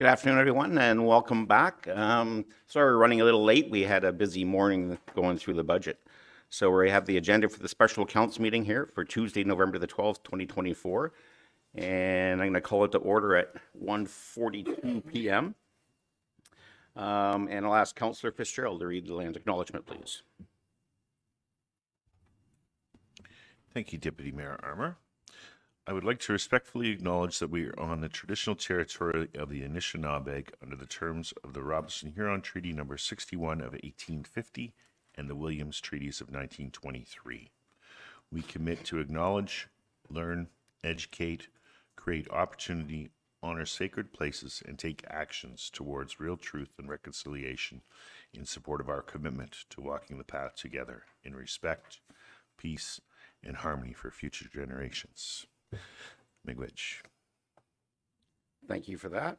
Good afternoon, everyone, and welcome back. Sorry we're running a little late. We had a busy morning going through the budget. So we have the agenda for the special council meeting here for Tuesday, November the 12th, 2024. And I'm going to call it to order at 1:42 p.m. And I'll ask Councillor Fitzgerald to read the land acknowledgement, please. Thank you, Deputy Mayor Armour. I would like to respectfully acknowledge that we are on the traditional territory of the Anishinaabe under the terms of the Robinson-Huron Treaty Number 61 of 1850 and the Williams Treaties of 1923. We commit to acknowledge, learn, educate, create opportunity, honor sacred places, and take actions towards real truth and reconciliation in support of our commitment to walking the path together in respect, peace, and harmony for future generations. Miigwech. Thank you for that.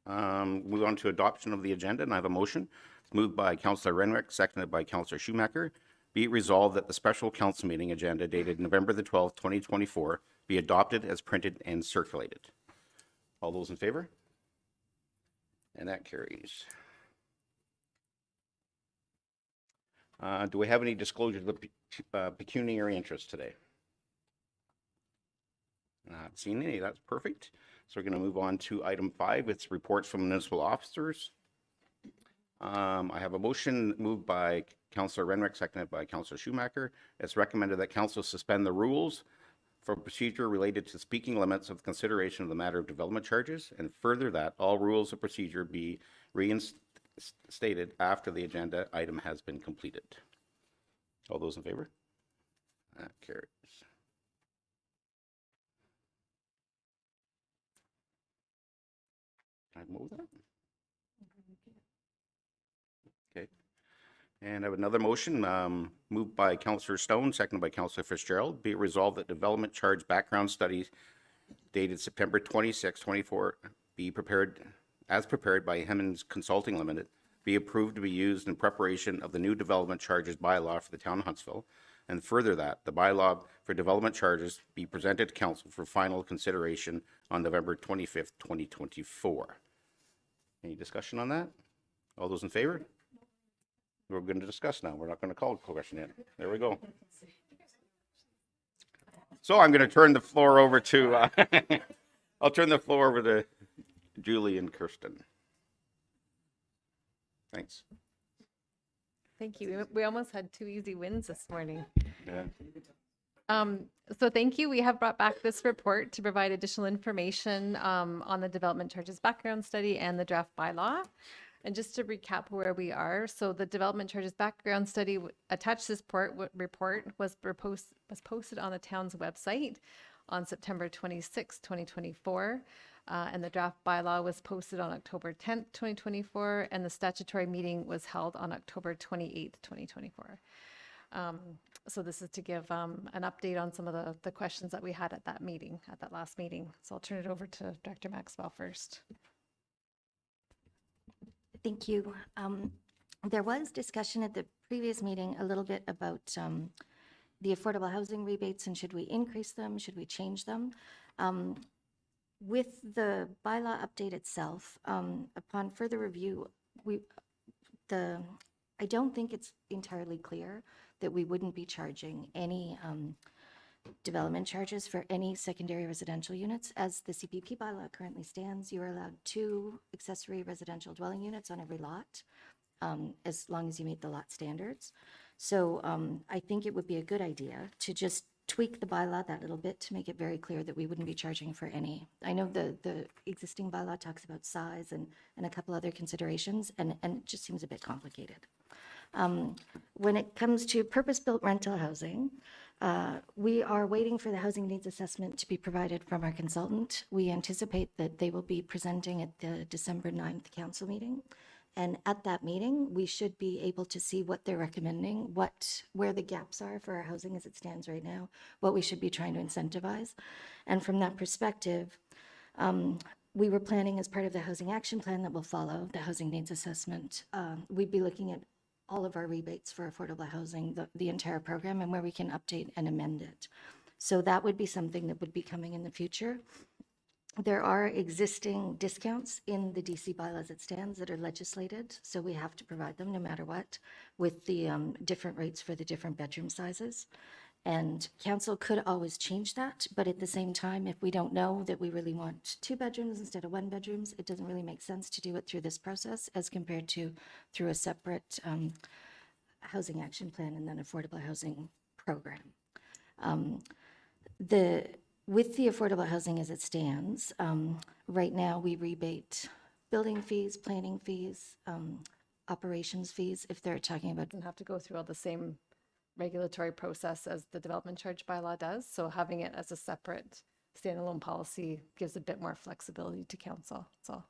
Move on to adoption of the agenda, and I have a motion. It's moved by Councillor Renwick, seconded by Councillor Schumacher. Be it resolved that the special council meeting agenda dated November the 12th, 2024 be adopted as printed and circulated. All those in favor? And that carries. Do we have any disclosure of the pecuniary interest today? Not seen any. That's perfect. So we're going to move on to item 5. It's reports from municipal officers. I have a motion moved by Councillor Renwick, seconded by Councillor Schumacher. It's recommended that council suspend the rules for procedure related to speaking limits of consideration of the matter of development charges, and further that all rules of procedure be reinstated after the agenda item has been completed. All those in favor? That carries. Can I move that? Okay. And I have another motion moved by Councillor Stone, seconded by Councillor Fitzgerald. Be it resolved that development charge background studies dated September 26, 24 be prepared by Hemmons Consulting Limited, be approved to be used in preparation of the new development charges bylaw for the town of Huntsville, and further that the bylaw for development charges be presented to council for final consideration on November 25th, 2024. Any discussion on that? All those in favor? We're going to discuss now. We're not going to call a question yet. There we go. So I'm going to turn the floor over to, I'll turn the floor over to Julie and Kirsten. Thanks. Thank you. We almost had 2 easy wins this morning. Yeah. So thank you. We have brought back this report to provide additional information on the development charges background study and the draft bylaw. And just to recap where we are, so the development charges background study attached to this report was posted on the town's website on September 26, 2024. And the draft bylaw was posted on October 10th, 2024, and the statutory meeting was held on October 28th, 2024. So this is to give an update on some of the questions that we had at that meeting, at that last meeting. So I'll turn it over to Dr. Maxwell first. Thank you. There was discussion at the previous meeting a little bit about the affordable housing rebates and should we increase them, should we change them? With the bylaw update itself, upon further review, I don't think it's entirely clear that we wouldn't be charging any development charges for any secondary residential units. As the CPP bylaw currently stands, you are allowed 2 accessory residential dwelling units on every lot, as long as you meet the lot standards. So I think it would be a good idea to just tweak the bylaw that little bit to make it very clear that we wouldn't be charging for any. I know the existing bylaw talks about size and a couple other considerations, and it just seems a bit complicated. When it comes to purpose-built rental housing, we are waiting for the housing needs assessment to be provided from our consultant. We anticipate that they will be presenting at the December 9th council meeting. And at that meeting, we should be able to see what they're recommending, where the gaps are for our housing as it stands right now, what we should be trying to incentivize. And from that perspective, we were planning as part of the housing action plan that will follow the housing needs assessment. We'd be looking at all of our rebates for affordable housing, the entire program, and where we can update and amend it. So that would be something that would be coming in the future. There are existing discounts in the DC bylaw as it stands that are legislated, so we have to provide them no matter what, with the different rates for the different bedroom sizes. And council could always change that, but at the same time, if we don't know that we really want 2 bedrooms instead of 1 bedrooms, it doesn't really make sense to do it through this process as compared to through a separate housing action plan and then affordable housing program. With the affordable housing as it stands, right now we rebate building fees, planning fees, operations fees, if they're talking about, Doesn't have to go through all the same regulatory process as the development charge bylaw does. So having it as a separate standalone policy gives a bit more flexibility to council, that's all.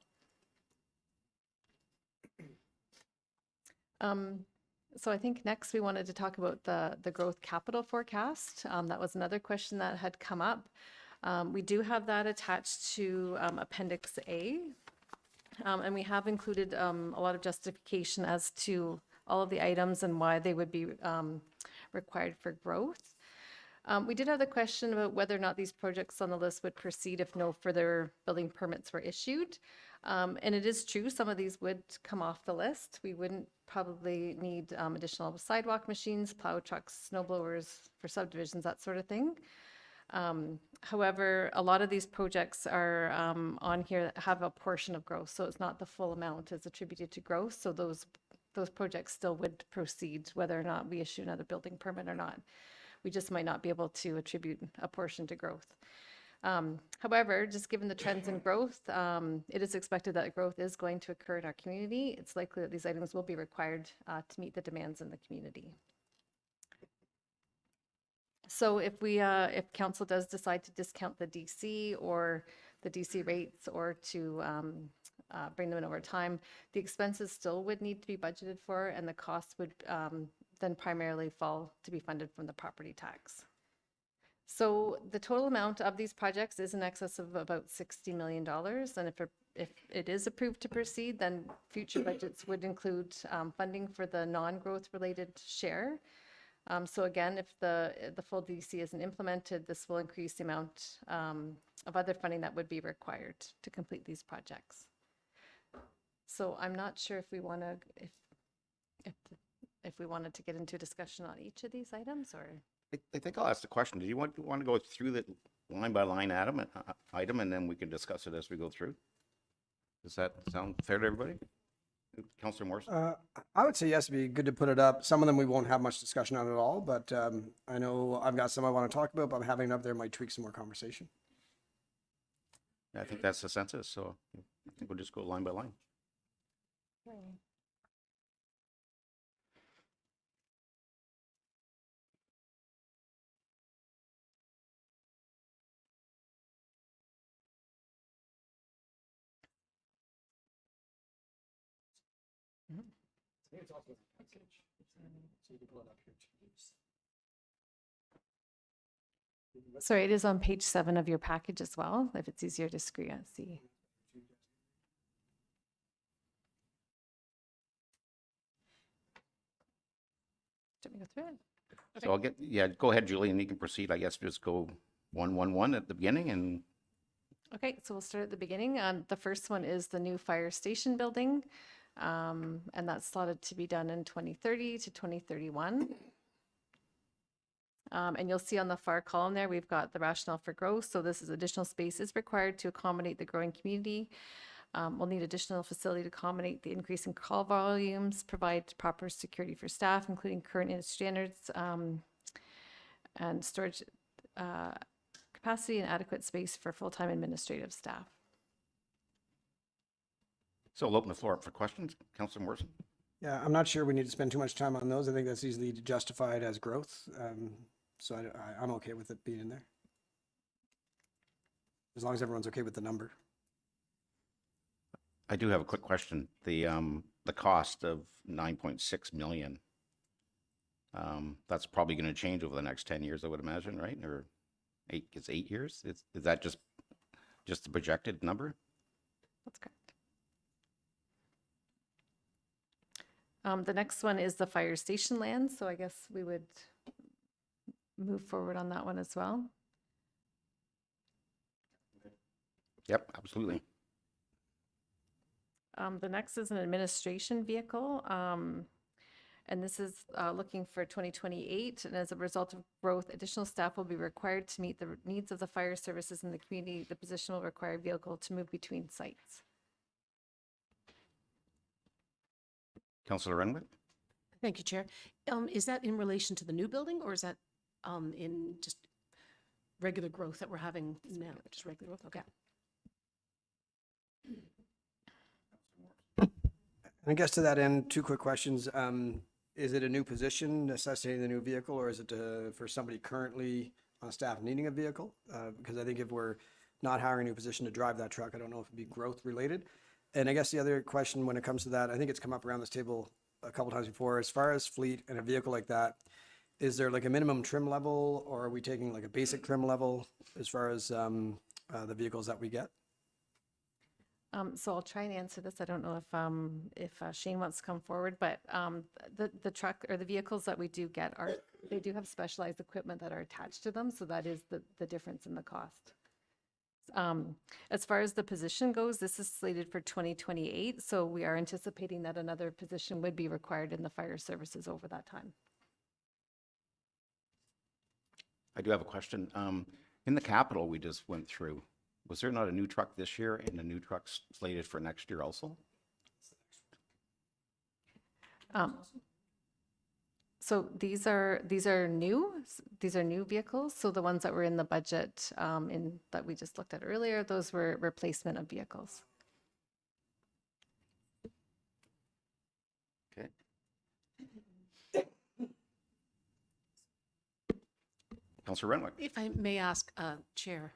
So I think next we wanted to talk about the growth capital forecast. That was another question that had come up. We do have that attached to Appendix A. And we have included a lot of justification as to all of the items and why they would be required for growth. We did have the question about whether or not these projects on the list would proceed if no further building permits were issued. And it is true, some of these would come off the list. We wouldn't probably need additional sidewalk machines, plow trucks, snow blowers for subdivisions, that sort of thing. However, a lot of these projects are on here that have a portion of growth, so it's not the full amount is attributed to growth. So those projects still would proceed whether or not we issue another building permit or not. We just might not be able to attribute a portion to growth. However, just given the trends in growth, it is expected that growth is going to occur in our community. It's likely that these items will be required to meet the demands in the community. So if council does decide to discount the DC or the DC rates or to bring them in over time, the expenses still would need to be budgeted for, and the costs would then primarily fall to be funded from the property tax. So the total amount of these projects is in excess of about $60 million. And if it is approved to proceed, then future budgets would include funding for the non-growth related share. So again, if the full DC isn't implemented, this will increase the amount of other funding that would be required to complete these projects. So I'm not sure if we want to, if we wanted to get into a discussion on each of these items, or. I think I'll ask the question. Do you want to go through the line by line item, and then we can discuss it as we go through? Does that sound fair to everybody? Councillor Morrison? I would say yes, it'd be good to put it up. Some of them we won't have much discussion on at all, but I know I've got some I want to talk about, but having it up there might tweak some more conversation. I think that's the census, so I think we'll just go line by line. Sorry, it is on page 7 of your package as well, if it's easier to see. Do you want me to go through it? So I'll get, go ahead, Julie, and you can proceed. I guess just go 111 at the beginning and. Okay, so we'll start at the beginning. The first one is the new fire station building, and that's slotted to be done in 2030 to 2031. And you'll see on the far column there, we've got the rationale for growth. So this is additional space is required to accommodate the growing community. We'll need additional facility to accommodate the increase in call volumes, provide proper security for staff, including current industry standards, and storage capacity and adequate space for full-time administrative staff. So I'll open the floor up for questions. Councillor Morrison? Yeah, I'm not sure we need to spend too much time on those. I think that's easily justified as growth. So I'm okay with it being in there. As long as everyone's okay with the number. I do have a quick question. The cost of 9.6 million, that's probably going to change over the next 10 years, I would imagine, right? Or it's 8 years? Is that just the projected number? That's correct. The next one is the fire station land, so I guess we would move forward on that one as well. Yep, absolutely. The next is an administration vehicle. And this is looking for 2028. And as a result of growth, additional staff will be required to meet the needs of the fire services in the community. The position will require a vehicle to move between sites. Councillor Renwick? Thank you, Chair. Is that in relation to the new building, or is that in just regular growth that we're having now? Just regular growth, okay. And I guess to that end, two quick questions. Is it a new position necessitating the new vehicle, or is it for somebody currently on staff needing a vehicle? Because I think if we're not hiring a new position to drive that truck, I don't know if it'd be growth related. And I guess the other question when it comes to that, I think it's come up around this table a couple times before, as far as fleet and a vehicle like that, is there like a minimum trim level, or are we taking like a basic trim level as far as the vehicles that we get? So I'll try and answer this. I don't know if Shane wants to come forward, but the truck or the vehicles that we do get they do have specialized equipment that are attached to them. So that is the difference in the cost. As far as the position goes, this is slated for 2028. So we are anticipating that another position would be required in the fire services over that time. I do have a question. In the capital we just went through, was there not a new truck this year and a new truck slated for next year also? So these are new vehicles. So the ones that were in the budget that we just looked at earlier, those were replacement of vehicles. Okay. Councillor Renwick? If I may ask, Chair,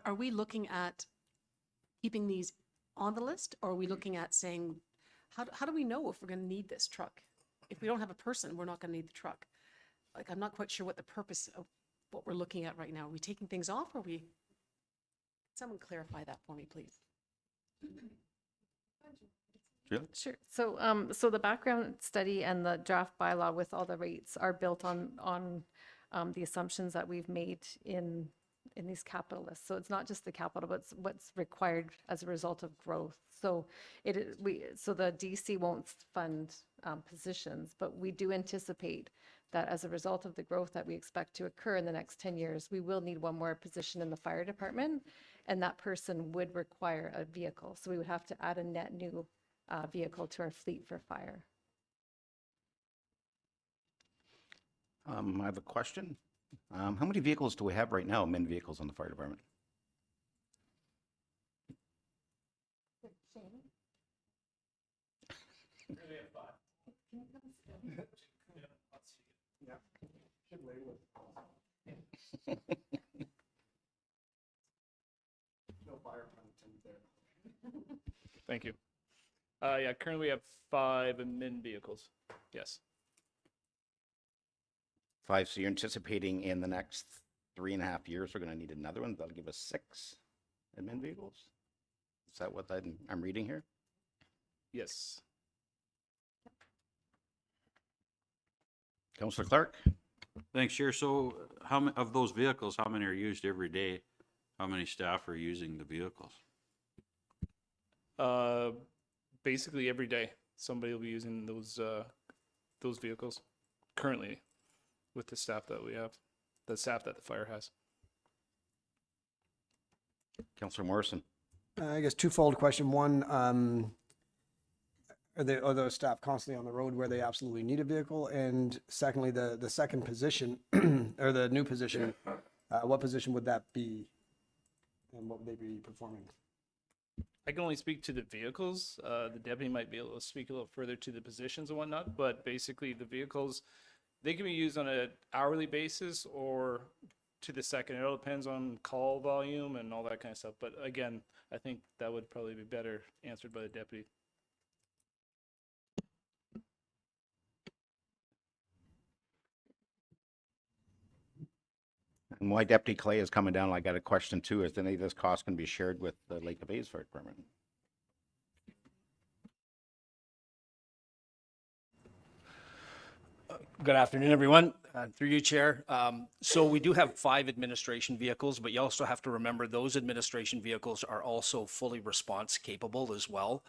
are we looking at keeping these on the list, or are we looking at saying, how do we know if we're going to need this truck? If we don't have a person, we're not going to need the truck. Like, I'm not quite sure what the purpose of what we're looking at right now. Are we taking things off, or Can someone clarify that for me, please? Sure. So so the background study and the draft bylaw with all the rates are built on the assumptions that we've made in these capital lists. So it's not just the capital, but it's what's required as a result of growth. So the DC won't fund positions, but we do anticipate that as a result of the growth that we expect to occur in the next 10 years, we will need one more position in the fire department, and that person would require a vehicle. So we would have to add a net new vehicle to our fleet for fire. I have a question. How many vehicles do we have right now, men vehicles on the fire department? Thank you. Yeah, currently we have 5 admin vehicles. Yes. 5, so you're anticipating in the next 3.5 years, we're going to need another one. That'll give us 6 admin vehicles? Is that what I'm reading here? Yes. Councillor Clark? Thanks, Chair. So of those vehicles, how many are used every day? How many staff are using the vehicles? Basically every day somebody will be using those vehicles currently with the staff that we have, the staff that the fire has. Councillor Morrison? I guess twofold question. One, are those staff constantly on the road where they absolutely need a vehicle? And secondly, the second position or the new position, what position would that be? And what would they be performing? I can only speak to the vehicles. The deputy might be able to speak a little further to the positions and whatnot, but basically the vehicles, they can be used on an hourly basis or to the second. It all depends on call volume and all that kind of stuff. But again, I think that would probably be better answered by the deputy. And why Deputy Clay is coming down, I got a question too. Is any of this cost going to be shared with the Lake of Bays Fire Department? Good afternoon, everyone. Through you, Chair. So we do have 5 administration vehicles, but you also have to remember those administration vehicles are also fully response capable as well.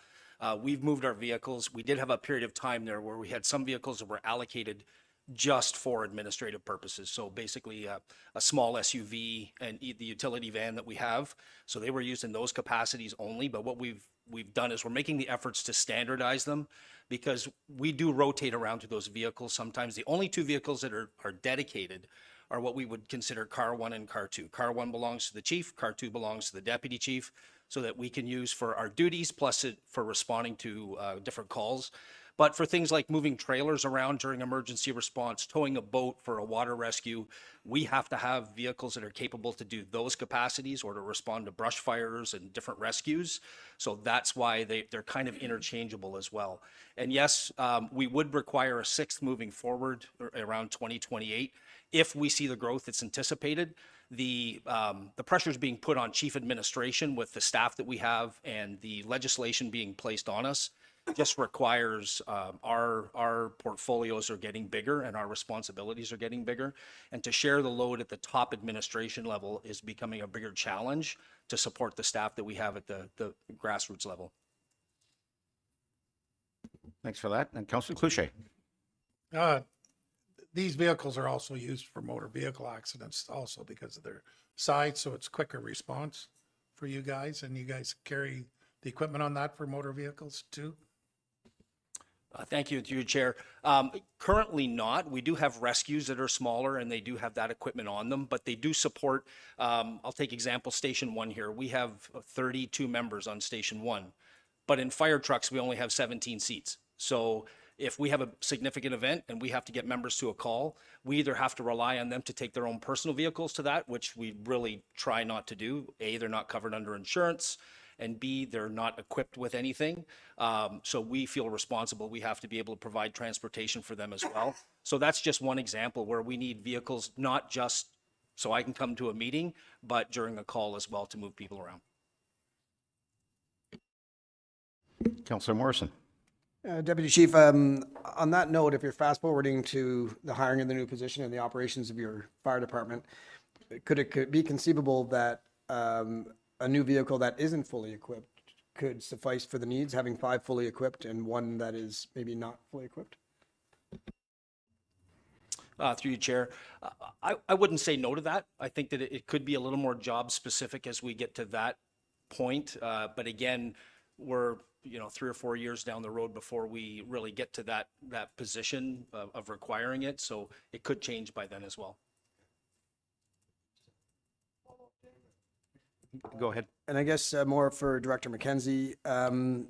We've moved our vehicles. We did have a period of time there where we had some vehicles that were allocated just for administrative purposes. So basically a small SUV and the utility van that we have. So they were used in those capacities only. But what we've done is we're making the efforts to standardize them because we do rotate around to those vehicles. Sometimes the only 2 vehicles that are dedicated are what we would consider car 1 and car 2. Car 1 belongs to the chief, car 2 belongs to the deputy chief, so that we can use for our duties plus for responding to different calls. But for things like moving trailers around during emergency response, towing a boat for a water rescue, we have to have vehicles that are capable to do those capacities or to respond to brush fires and different rescues. So that's why they're kind of interchangeable as well. And yes, we would require a 6th moving forward around 2028 if we see the growth that's anticipated. The pressures being put on chief administration with the staff that we have and the legislation being placed on us just requires our portfolios are getting bigger and our responsibilities are getting bigger. And to share the load at the top administration level is becoming a bigger challenge to support the staff that we have at the grassroots level. Thanks for that. And Councillor Cluchet. These vehicles are also used for motor vehicle accidents also because of their size, so it's quicker response for you guys, and you guys carry the equipment on that for motor vehicles too? Thank you, through you, Chair. Currently not. We do have rescues that are smaller and they do have that equipment on them, but they do support, I'll take example, Station 1 here. We have 32 members on Station 1, but in fire trucks, we only have 17 seats. So if we have a significant event and we have to get members to a call, we either have to rely on them to take their own personal vehicles to that, which we really try not to do. A, they're not covered under insurance, and B, they're not equipped with anything. So we feel responsible. We have to be able to provide transportation for them as well. So that's just one example where we need vehicles, not just so I can come to a meeting, but during a call as well to move people around. Councillor Morrison. Deputy Chief, on that note, if you're fast forwarding to the hiring of the new position and the operations of your fire department, could it be conceivable that a new vehicle that isn't fully equipped could suffice for the needs, having 5 fully equipped and 1 that is maybe not fully equipped? Through you, Chair. I wouldn't say no to that. I think that it could be a little more job specific as we get to that point. But again, we're 3 or 4 years down the road before we really get to that position of requiring it. So it could change by then as well. Go ahead. And I guess more for Director McKenzie,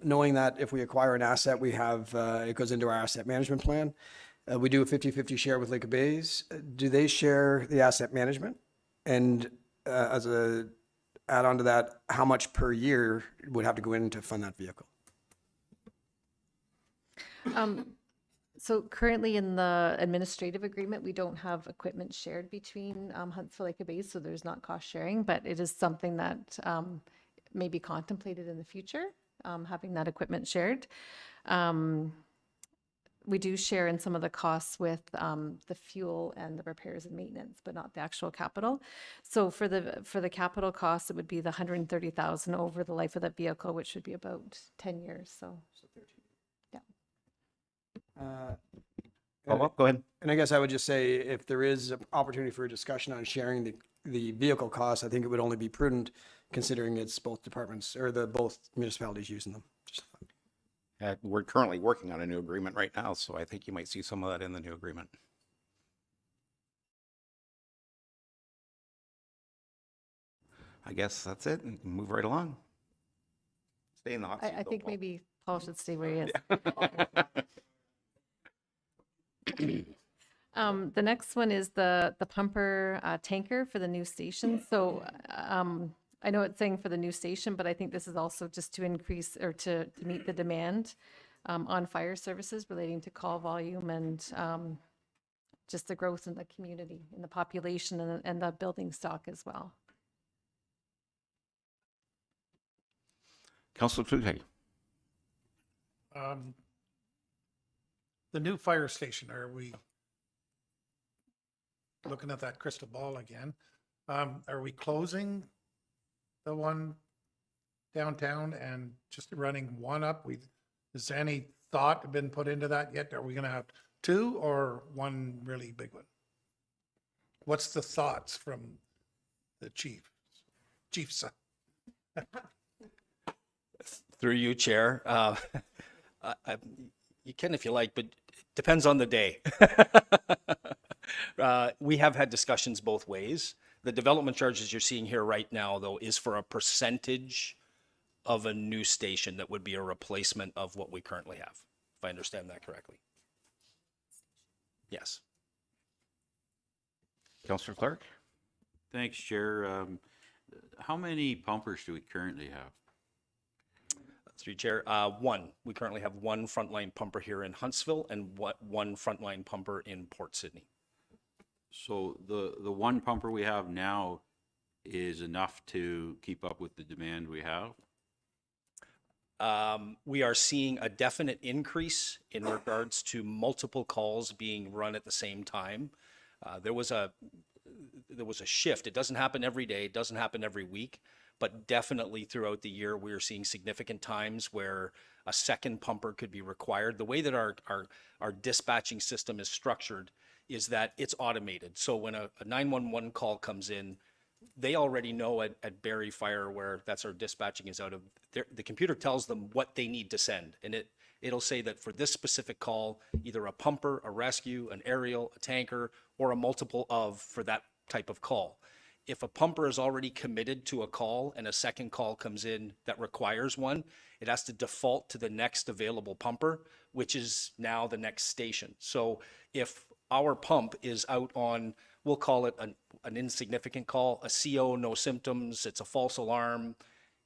knowing that if we acquire an asset, we have, it goes into our asset management plan. We do a 50-50 share with Lake of Bays. Do they share the asset management? And as a add on to that, how much per year would have to go in to fund that vehicle? So currently in the administrative agreement, we don't have equipment shared between Huntsville Lake of Bays, so there's not cost sharing, but it is something that may be contemplated in the future, having that equipment shared. We do share in some of the costs with the fuel and the repairs and maintenance, but not the actual capital. So for the capital costs, it would be the $130,000 over the life of that vehicle, which would be about 10 years. So Go ahead. And I guess I would just say, if there is an opportunity for a discussion on sharing the vehicle costs, I think it would only be prudent considering it's both departments or both municipalities using them. We're currently working on a new agreement right now, so I think you might see some of that in the new agreement. I guess that's it. And move right along. Stay in the hot seat. I think maybe Paul should stay where he is. The next one is the pumper tanker for the new station. So I know it's saying for the new station, but I think this is also just to increase or to meet the demand on fire services relating to call volume and just the growth in the community, in the population and the building stock as well. Councillor Cluchet. The new fire station, are we looking at that crystal ball again, are we closing the one downtown and just running one up? Is any thought been put into that yet? Are we gonna have two or one really big one? What's the thoughts from the chief's? Through you, Chair. You can if you like, but it depends on the day. We have had discussions both ways. The development charges you're seeing here right now, though, is for a percentage of a new station that would be a replacement of what we currently have, if I understand that correctly. Yes. Councillor Clark? Thanks, Chair. How many pumpers do we currently have? Through you, Chair. One. We currently have one frontline pumper here in Huntsville and one frontline pumper in Port Sydney. So the one pumper we have now is enough to keep up with the demand we have? We are seeing a definite increase in regards to multiple calls being run at the same time. There was a shift. It doesn't happen every day. It doesn't happen every week, but definitely throughout the year, we are seeing significant times where a second pumper could be required. The way that our dispatching system is structured is that it's automated. So when a 911 call comes in, they already know at Barrie Fire, where that's our dispatching is out of, the computer tells them what they need to send. And it'll say that for this specific call, either a pumper, a rescue, an aerial, a tanker, or a multiple of for that type of call. If a pumper is already committed to a call and a second call comes in that requires one, it has to default to the next available pumper, which is now the next station. So if our pump is out on, we'll call it an insignificant call, a CO, no symptoms, it's a false alarm,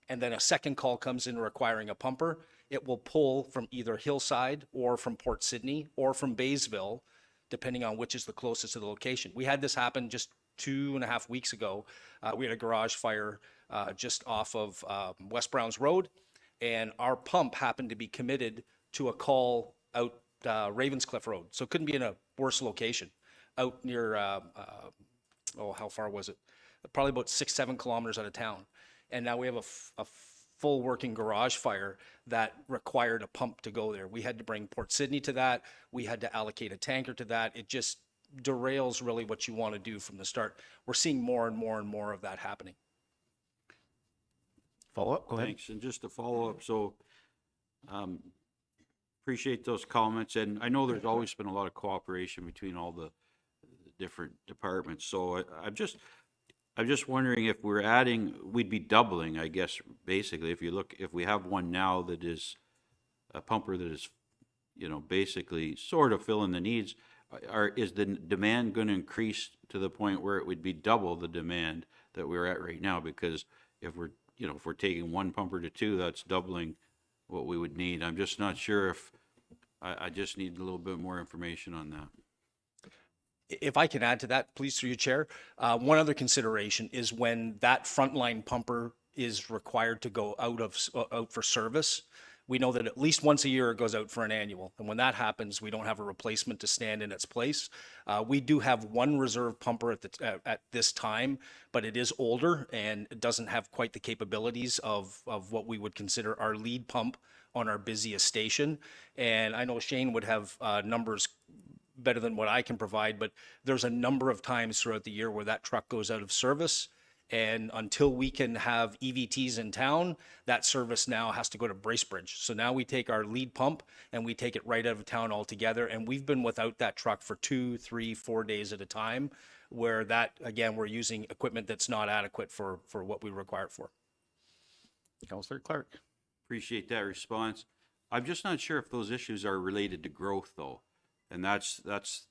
and then a second call comes in requiring a pumper, it will pull from either Hillside or from Port Sydney or from Baysville, depending on which is the closest to the location. We had this happen just 2.5 weeks ago. We had a garage fire just off of West Browns Road, and our pump happened to be committed to a call out Ravenscliff Road. So it couldn't be in a worse location. Out near, how far was it? Probably about 6-7 kilometers out of town. And now we have a full working garage fire that required a pump to go there. We had to bring Port Sydney to that. We had to allocate a tanker to that. It just derails really what you want to do from the start. We're seeing more and more and more of that happening. Follow up, go ahead. Thanks. And just to follow up, so appreciate those comments. And I know there's always been a lot of cooperation between all the different departments. So I'm just wondering if we're adding, we'd be doubling, I guess, basically, if we have one now that is a pumper that is, basically sort of filling the needs, is the demand going to increase to the point where it would be double the demand that we're at right now? Because if we're taking one pumper to two, that's doubling what we would need. I'm just not sure if, I just need a little bit more information on that. If I can add to that, please, through you, Chair. One other consideration is when that frontline pumper is required to go out for service. We know that at least once a year it goes out for an annual. And when that happens, we don't have a replacement to stand in its place. We do have one reserve pumper at this time, but it is older and it doesn't have quite the capabilities of what we would consider our lead pump on our busiest station. And I know Shane would have numbers better than what I can provide, but there's a number of times throughout the year where that truck goes out of service. And until we can have EVTs in town, that service now has to go to Bracebridge. So now we take our lead pump and we take it right out of town altogether. And we've been without that truck for 2, 3, 4 days at a time, where that, again, we're using equipment that's not adequate for what we require it for. Councillor Clark? Appreciate that response. I'm just not sure if those issues are related to growth, though. And that's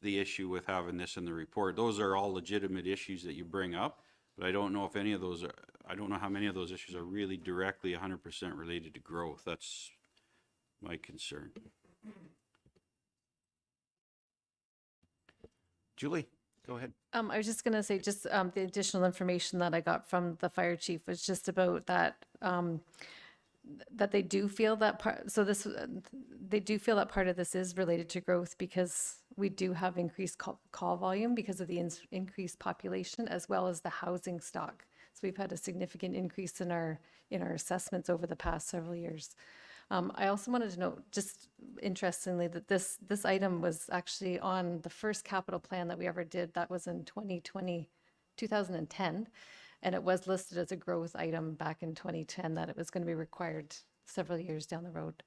the issue with having this in the report. Those are all legitimate issues that you bring up, but I don't know if any of those are, I don't know how many of those issues are really directly 100% related to growth. That's my concern. Julie, go ahead. I was just going to say, just the additional information that I got from the fire chief was just about that. that they do feel that part, so this, they do feel that part of this is related to growth because we do have increased call volume because of the increased population as well as the housing stock. So we've had a significant increase in our assessments over the past several years. I also wanted to note, just interestingly, that this item was actually on the first capital plan that we ever did. That was in 2010. And it was listed as a growth item back in 2010, that it was going to be required several years down the road.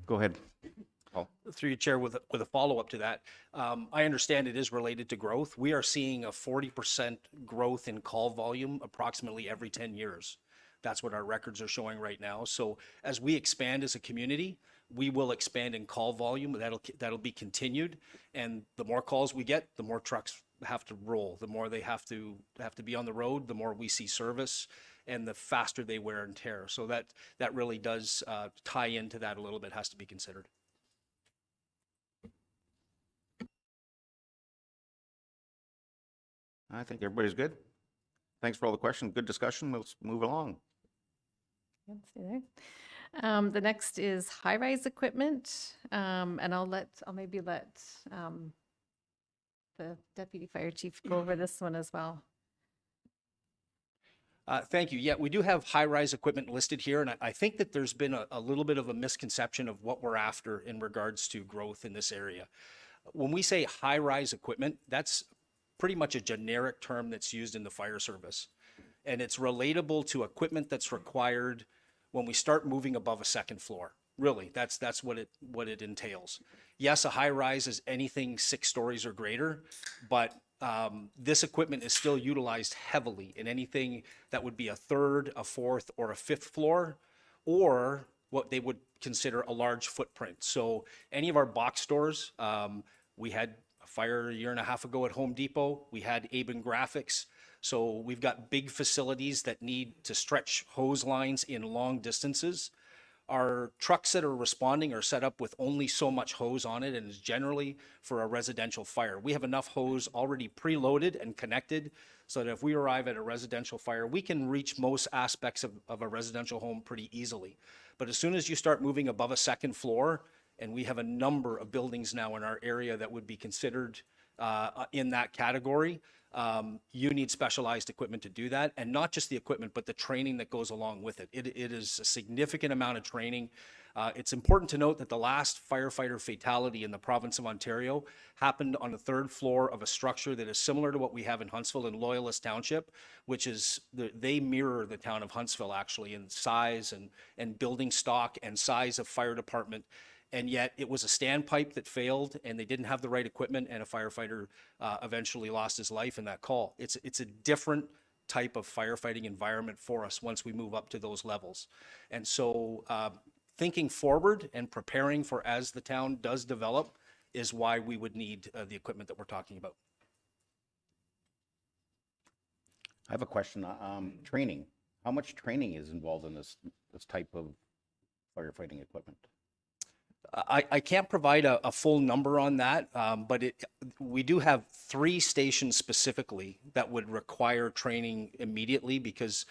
Go ahead. Paul. Through your chair, with a follow-up to that, I understand it is related to growth. We are seeing a 40% growth in call volume approximately every 10 years. That's what our records are showing right now. So as we expand as a community, we will expand in call volume. That'll be continued. And the more calls we get, the more trucks have to roll. The more they have to be on the road, the more we see service, and the faster they wear and tear. So that really does tie into that a little bit, has to be considered. I think everybody's good. Thanks for all the questions. Good discussion. Let's move along. Yep, stay there. The next is high-rise equipment, and I'll maybe let the deputy fire chief go over this one as well. Thank you. Yeah, we do have high-rise equipment listed here, and I think that there's been a little bit of a misconception of what we're after in regards to growth in this area. When we say high-rise equipment, that's pretty much a generic term that's used in the fire service. And it's relatable to equipment that's required when we start moving above a second floor. Really, that's what it entails. Yes, a high rise is anything 6 stories or greater, but this equipment is still utilized heavily in anything that would be a 3rd, a 4th, or a 5th floor, or what they would consider a large footprint. So any of our box stores, we had a fire a year and a half ago at Home Depot. We had Aben Graphics. So we've got big facilities that need to stretch hose lines in long distances. Our trucks that are responding are set up with only so much hose on it, and is generally for a residential fire. We have enough hose already preloaded and connected so that if we arrive at a residential fire, we can reach most aspects of a residential home pretty easily. But as soon as you start moving above a second floor, and we have a number of buildings now in our area that would be considered in that category, you need specialized equipment to do that, and not just the equipment, but the training that goes along with it. It is a significant amount of training. It's important to note that the last firefighter fatality in the province of Ontario happened on the 3rd floor of a structure that is similar to what we have in Huntsville in Loyalist Township, which is, they mirror the town of Huntsville actually in size and building stock and size of fire department. And yet it was a standpipe that failed, and they didn't have the right equipment, and a firefighter eventually lost his life in that call. It's a different type of firefighting environment for us once we move up to those levels. And so thinking forward and preparing for as the town does develop is why we would need the equipment that we're talking about. I have a question. Training. How much training is involved in this type of firefighting equipment? I can't provide a full number on that, but we do have 3 stations specifically that would require training immediately, because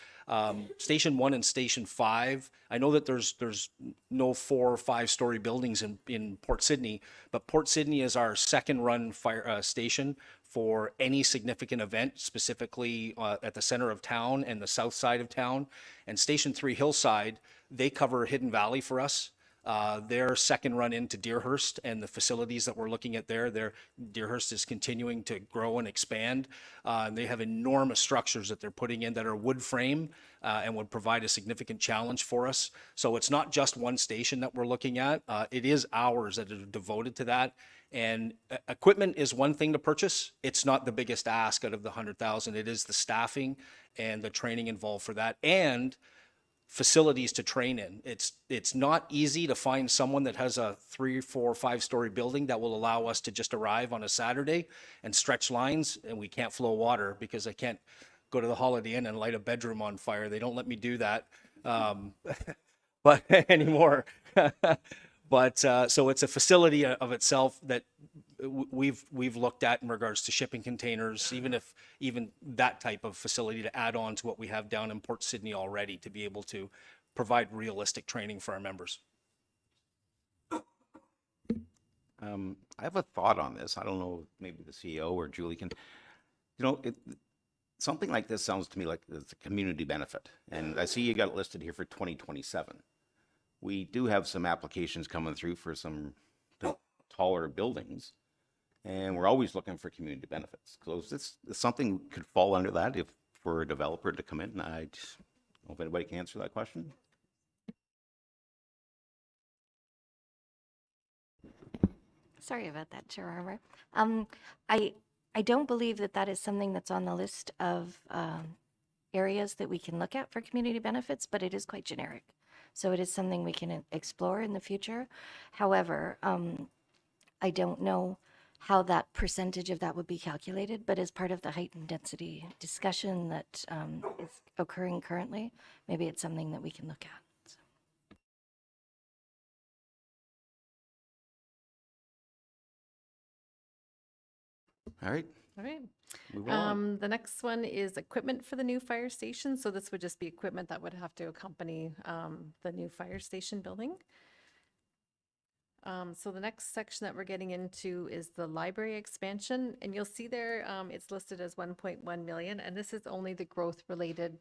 Station 1 and Station 5, I know that there's no 4 or 5 story buildings in Port Sydney, but Port Sydney is our second run fire station for any significant event, specifically at the center of town and the south side of town. And Station 3 Hillside, they cover Hidden Valley for us. Their second run into Deerhurst and the facilities that we're looking at there, Deerhurst is continuing to grow and expand. And they have enormous structures that they're putting in that are wood frame and would provide a significant challenge for us. So it's not just one station that we're looking at. It is hours that are devoted to that. And equipment is one thing to purchase. It's not the biggest ask out of the 100,000. It is the staffing and the training involved for that, and facilities to train in. It's not easy to find someone that has a 3, 4, 5 story building that will allow us to just arrive on a Saturday and stretch lines, and we can't flow water because I can't go to the Holiday Inn and light a bedroom on fire. They don't let me do that but anymore. But so it's a facility of itself that we've looked at in regards to shipping containers, even that type of facility to add on to what we have down in Port Sydney already to be able to provide realistic training for our members. I have a thought on this. I don't know, maybe the CEO or Julie can, something like this sounds to me like it's a community benefit. And I see you got it listed here for 2027. We do have some applications coming through for some taller buildings, and we're always looking for community benefits. So is this something could fall under that if for a developer to come in? And I just don't know if anybody can answer that question. Sorry about that, Chair Armour. I don't believe that that is something that's on the list of areas that we can look at for community benefits, but it is quite generic. So it is something we can explore in the future. However, I don't know how that percentage of that would be calculated, but as part of the heightened density discussion that is occurring currently, maybe it's something that we can look at. So. All right. All right. Move on. The next one is equipment for the new fire station. So this would just be equipment that would have to accompany the new fire station building. So the next section that we're getting into is the library expansion, and you'll see there it's listed as 1.1 million, and this is only the growth related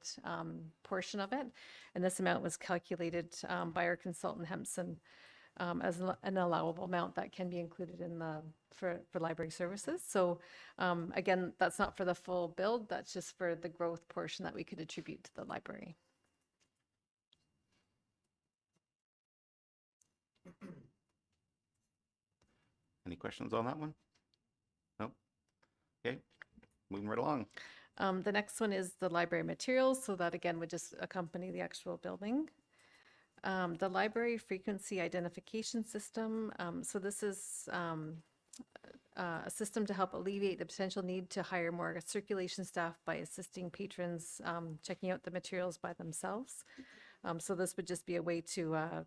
portion of it. And this amount was calculated by our consultant Hempson as an allowable amount that can be included in the for library services. So again, that's not for the full build, that's just for the growth portion that we could attribute to the library. Any questions on that one? No? Okay, moving right along. The next one is the library materials. So that again would just accompany the actual building. The library frequency identification system. So this is a system to help alleviate the potential need to hire more circulation staff by assisting patrons checking out the materials by themselves. So this would just be a way to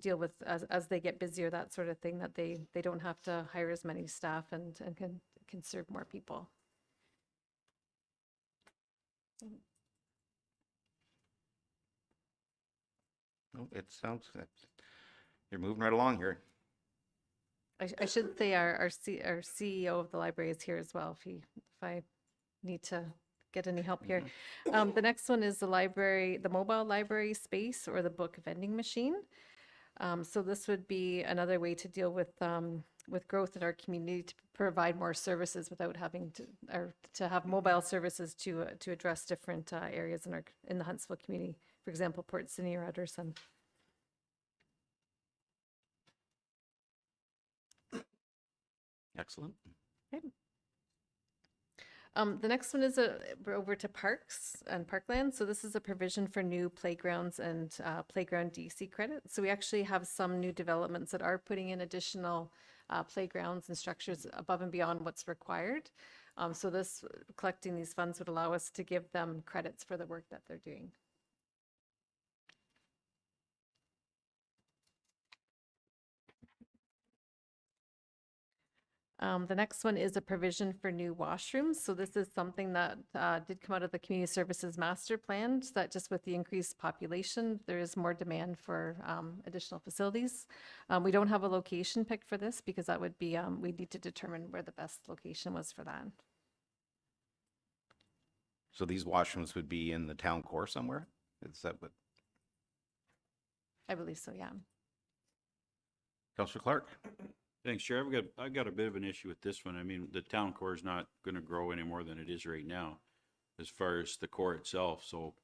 deal with as they get busier, that sort of thing, that they don't have to hire as many staff and can serve more people. No, it sounds, you're moving right along here. I should say our CEO of the library is here as well if I need to get any help here. The next one is the mobile library space or the book vending machine. So this would be another way to deal with growth in our community, to provide more services without having to have mobile services to address different areas in the Huntsville community. For example, Port Sydney or Edderson. Excellent. Okay. The next one is we're over to parks and parkland. So this is a provision for new playgrounds and playground DC credits. So we actually have some new developments that are putting in additional playgrounds and structures above and beyond what's required. So collecting these funds would allow us to give them credits for the work that they're doing. The next one is a provision for new washrooms. So this is something that did come out of the Community Services Master Plan, so that just with the increased population, there is more demand for additional facilities. We don't have a location picked for this because that would be, we need to determine where the best location was for that. So these washrooms would be in the town core somewhere? Is that what? I believe so, yeah. Councillor Clark? Thanks, Chair. I've got a bit of an issue with this one. I mean, the town core is not going to grow any more than it is right now as far as the core itself. So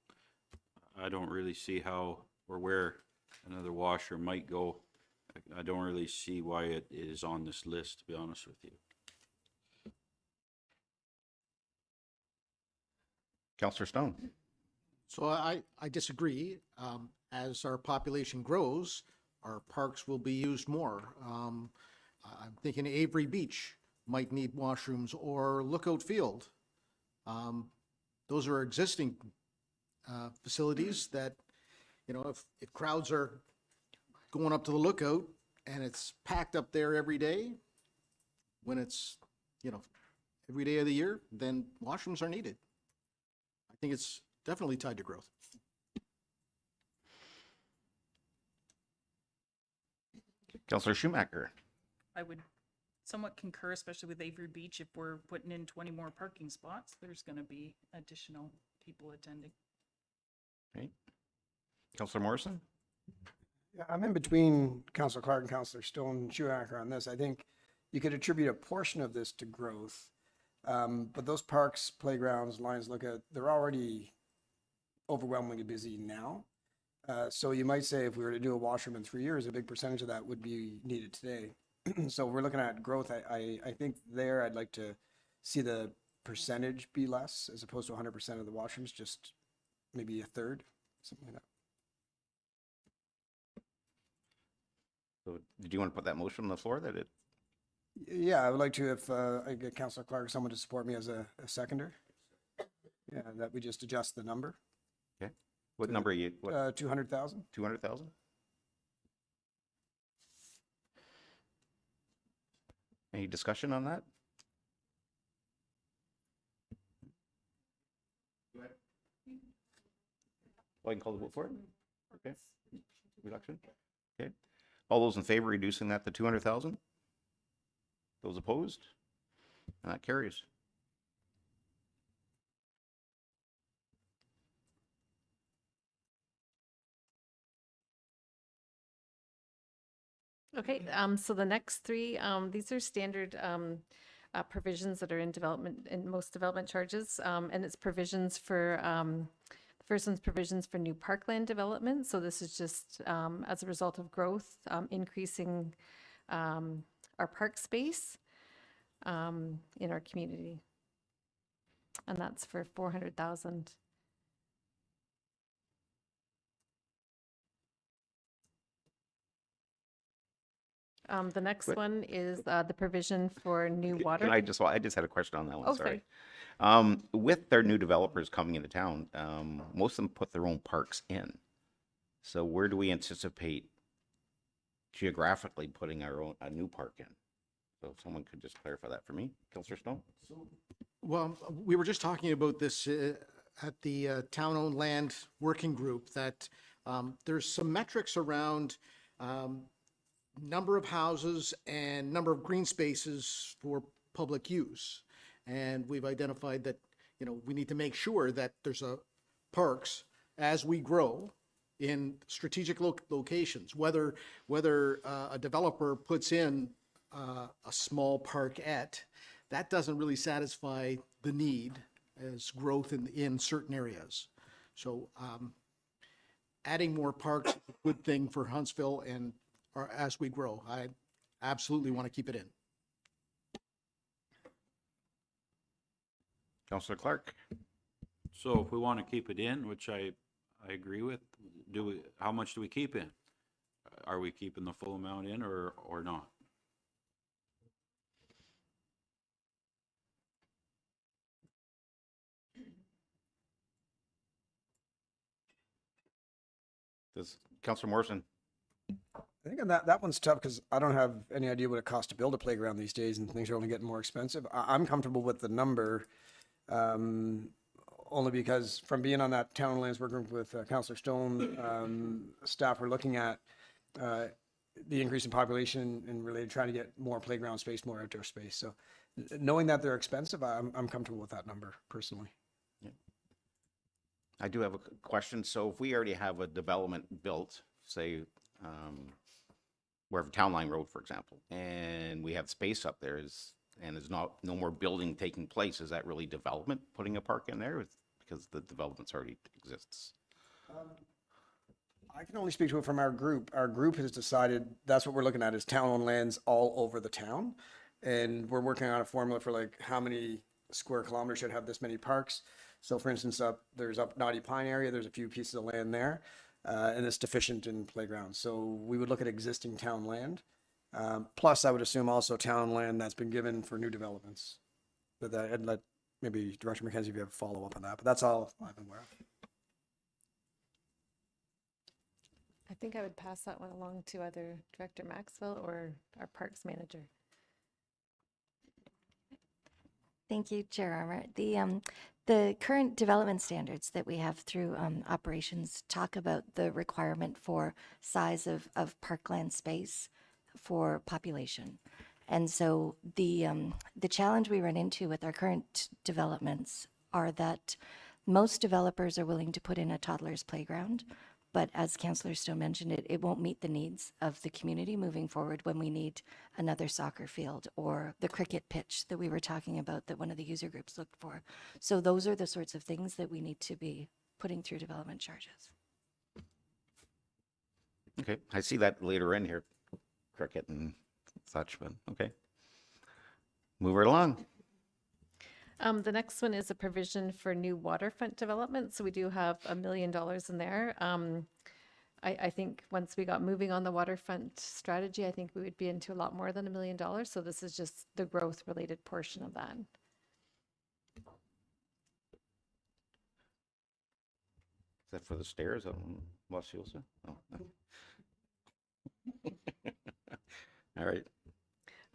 I don't really see how or where another washer might go. I don't really see why it is on this list, to be honest with you. Councillor Stone? So I disagree. As our population grows, our parks will be used more. I'm thinking Avery Beach might need washrooms, or Lookout Field. Those are existing facilities that, you know, if crowds are going up to the Lookout and it's packed up there every day, when it's, you know, every day of the year, then washrooms are needed. I think it's definitely tied to growth. Counselor Schumacher. I would somewhat concur, especially with Avery Beach. If we're putting in 20 more parking spots, there's going to be additional people attending. Okay. Counselor Morrison. Yeah, I'm in between Councillor Clark and Councillor Stone and Schumacher on this. I think you could attribute a portion of this to growth. But those parks, playgrounds, Lions Look at, they're already overwhelmingly busy now. So you might say if we were to do a washroom in 3 years, a big percentage of that would be needed today. So we're looking at growth. I think there I'd like to see the percentage be less as opposed to 100% of the washrooms, just maybe a third, something like that. So did you want to put that motion on the floor that it, Yeah, I would like to, if I get Councillor Clark or someone to support me as a seconder. Yeah, that we just adjust the number, okay? What number are you, what, 200,000? 200,000? Any discussion on that? Well, I can call the vote for it? Okay. Reduction? Okay. All those in favor of reducing that to 200,000? Those opposed? And that carries. Okay, so the next three, these are standard provisions that are in development, in most development charges, and it's provisions for, the first one's provisions for new parkland development. So this is just as a result of growth, increasing our park space in our community. And that's for 400,000. The next one is the provision for new water. Can I just had a question on that one, Oh, sorry. With their new developers coming into town, most of them put their own parks in. So where do we anticipate geographically putting our own, a new park in? So if someone could just clarify that for me, Councillor Stone? Well, we were just talking about this at the town-owned land working group, that there's some metrics around number of houses and number of green spaces for public use. And we've identified that, you know, we need to make sure that there's parks as we grow in strategic locations, whether a developer puts in a small parkette, that doesn't really satisfy the need as growth in certain areas. So adding more parks is a good thing for Huntsville and as we grow. I absolutely want to keep it in. Councillor Clark? So if we want to keep it in, which I agree with, how much do we keep in? Are we keeping the full amount in or not? Does Councillor Morrison? I think on that one's tough because I don't have any idea what it costs to build a playground these days, and things are only getting more expensive. I'm comfortable with the number, only because from being on that town lands working with Councillor Stone, staff were looking at the increase in population and really trying to get more playground space, more outdoor space. So knowing that they're expensive, I'm comfortable with that number personally. I do have a question. So if we already have a development built, say, wherever Town Line Road, for example, and we have space up there and there's no more building taking place, is that really development, putting a park in there? Because the development's already exists. I can only speak to it from our group. Our group has decided that's what we're looking at is town-owned lands all over the town. And we're working on a formula for like how many square kilometers should have this many parks. So for instance, there's up Naughty Pine area, there's a few pieces of land there, and it's deficient in playgrounds. So we would look at existing town land. Plus, I would assume also town land that's been given for new developments. But I'd let maybe Director McKenzie if you have a follow-up on that, but that's all I've been aware of. I think I would pass that one along to either Director Maxwell or our Parks Manager. Thank you, Chair Armour. The current development standards that we have through operations talk about the requirement for size of parkland space for population. And so the challenge we run into with our current developments are that most developers are willing to put in a toddler's playground, but as Councillor Stone mentioned, it won't meet the needs of the community moving forward when we need another soccer field or the cricket pitch that we were talking about that one of the user groups looked for. So those are the sorts of things that we need to be putting through development charges. Okay, I see that later in here, cricket and such, but okay. Move right along. The next one is a provision for new waterfront development. So we do have $1 million in there. I think once we got moving on the waterfront strategy, I think we would be into a lot more than $1 million. So this is just the growth related portion of that. Is that for the stairs on Los Ilsa? Oh. All right.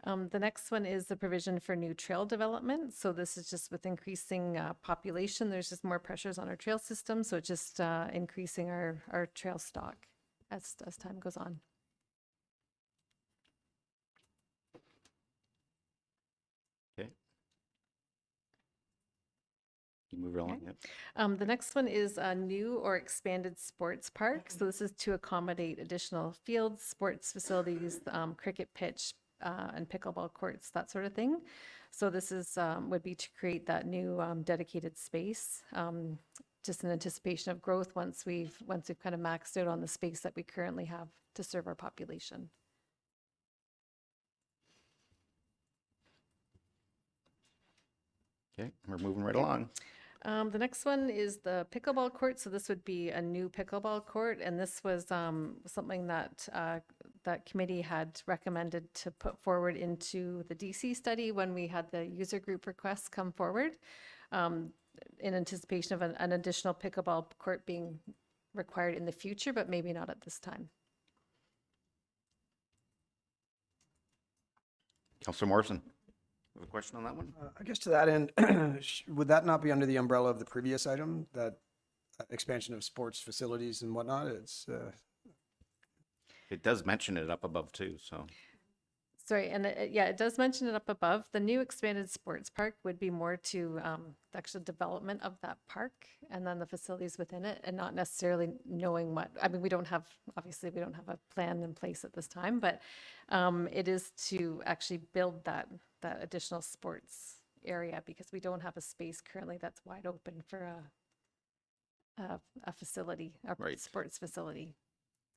The next one is the provision for new trail development. So this is just with increasing population, there's just more pressures on our trail system. So it's just increasing our trail stock as time goes on. Okay. You move right along. Yep. The next one is a new or expanded sports park. So this is to accommodate additional fields, sports facilities, cricket pitch, and pickleball courts, that sort of thing. So this is would be to create that new dedicated space, just in anticipation of growth once we've kind of maxed out on the space that we currently have to serve our population. Okay, we're moving right along. The next one is the pickleball court. So this would be a new pickleball court, and this was something that that committee had recommended to put forward into the DC study when we had the user group requests come forward, in anticipation of an additional pickleball court being required in the future, but maybe not at this time. Councillor Morrison, you have a question on that one? I guess to that end, would that not be under the umbrella of the previous item, that expansion of sports facilities and whatnot? It's It does mention it up above too, so. Sorry, and yeah, it does mention it up above. The new expanded sports park would be more to the actual development of that park and then the facilities within it, and not necessarily knowing what, I mean, obviously we don't have a plan in place at this time, but it is to actually build that additional sports area, because we don't have a space currently that's wide open for a facility, a Right. sports facility.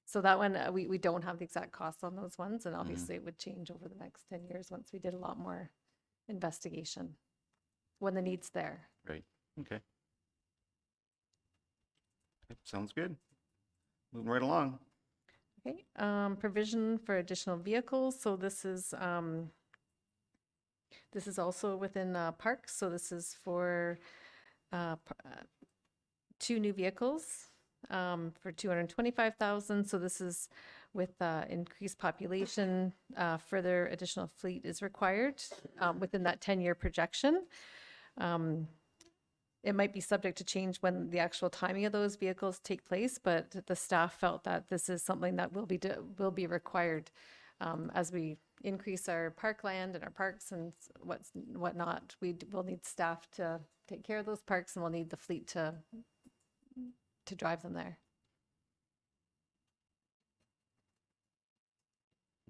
So that one, we don't have the exact costs on those ones, and obviously it would change over the next 10 years once we did a lot more investigation when the need's there. Right, okay. Yep, sounds good. Moving right along. Okay, provision for additional vehicles. So this is also within parks. So this is for 2 new vehicles for $225,000. So this is with increased population, further additional fleet is required within that 10-year projection. It might be subject to change when the actual timing of those vehicles take place, but the staff felt that this is something that will be required as we increase our parkland and our parks and whatnot. We will need staff to take care of those parks, and we'll need the fleet to drive them there.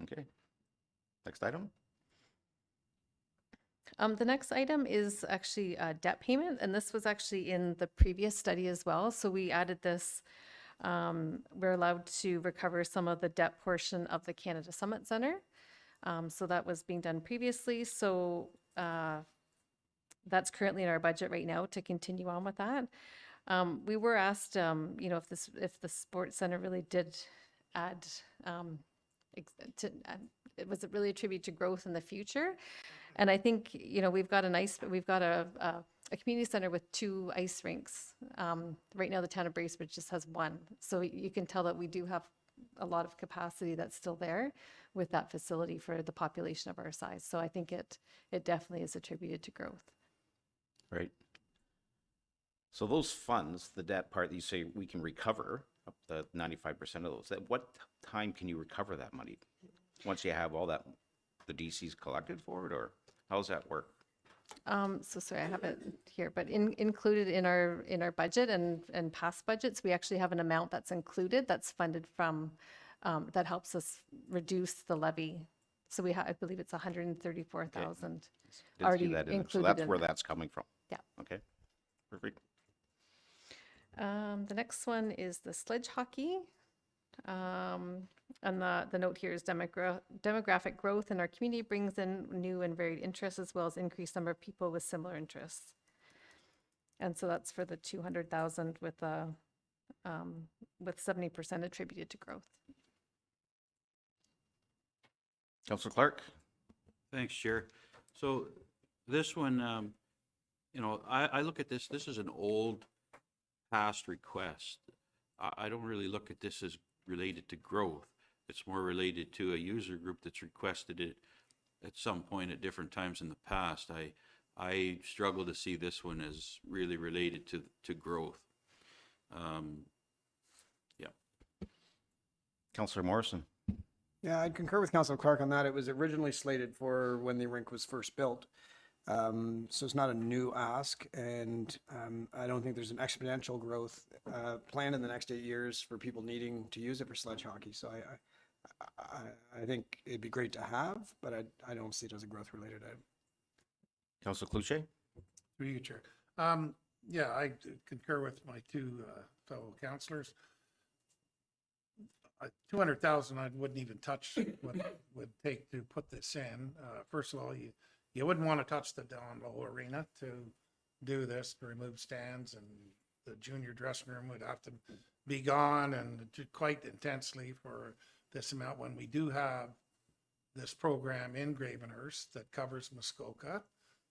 Okay. Next item. The next item is actually debt payment, and this was actually in the previous study as well. So we added this. We're allowed to recover some of the debt portion of the Canada Summit Center. So that was being done previously. So that's currently in our budget right now to continue on with that. We were asked, if the sports center really did add, was it really attributed to growth in the future? And I think, we've got a community center with 2 ice rinks. Right now, the town of Bracebridge just has 1. So you can tell that we do have a lot of capacity that's still there with that facility for the population of our size. So I think it definitely is attributed to growth. Right. So those funds, the debt part that you say we can recover up to 95% of those, at what time can you recover that money? Once you have all that, the DCs collected for it, or how does that work? So sorry, I have it here, but included in our budget and past budgets, we actually have an amount that's included that's funded from, that helps us reduce the levy. So I believe it's 134,000 Didn't see already that in it. So included that's in where that. that's coming from. Yeah. Okay, perfect. The next one is the sledge hockey. And the note here is demographic growth in our community brings in new and varied interests as well as increased number of people with similar interests. And so that's for the 200,000 with 70% attributed to growth. Councillor Clark? Thanks, Chair. So this one, you know, I look at this is an old past request. I don't really look at this as related to growth. It's more related to a user group that's requested it at some point at different times in the past. I struggle to see this one as really related to growth. Yeah. Councillor Morrison? Yeah, I'd concur with Councilor Clark on that. It was originally slated for when the rink was first built. So it's not a new ask, and I don't think there's an exponential growth planned in the next 8 years for people needing to use it for sledge hockey. So I think it'd be great to have, but I don't see it as a growth related item. Councillor Cluche? Through you, Chair. Yeah, I concur with my two fellow councillors. 200,000, I wouldn't even touch what it would take to put this in. First of all, you wouldn't want to touch the Don Low Arena to do this, to remove stands, and the junior dressing room would have to be gone and quite intensely for this amount when we do have this program in Gravenhurst that covers Muskoka.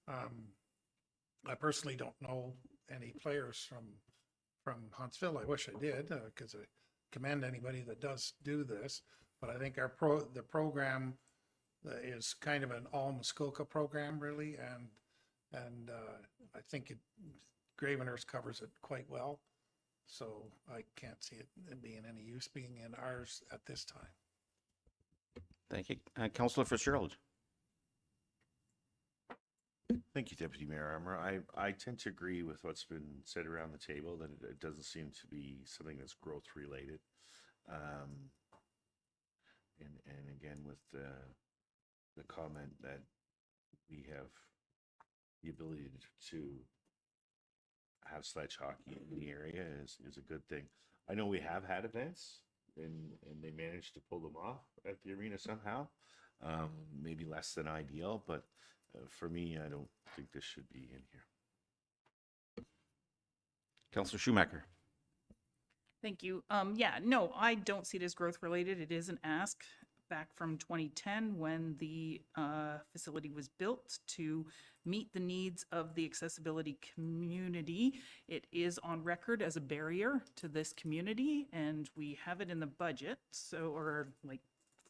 I personally don't know any players from Huntsville. I wish I did, because I commend anybody that does do this. But I think the program is kind of an all Muskoka program, really, and I think Gravenhurst covers it quite well. So I can't see it being any use being in ours at this time. Thank you. Councillor Fitzgerald? Thank you, Deputy Mayor Armour. I tend to agree with what's been said around the table, that it doesn't seem to be something that's growth related. And again, with the comment that we have the ability to have sledge hockey in the area is a good thing. I know we have had events and they managed to pull them off at the arena somehow. Maybe less than ideal, but for me, I don't think this should be in here. Councillor Schumacher? Thank you. Yeah, no, I don't see it as growth related. It is an ask back from 2010 when the facility was built to meet the needs of the accessibility community. It is on record as a barrier to this community, and we have it in the budget, so, or like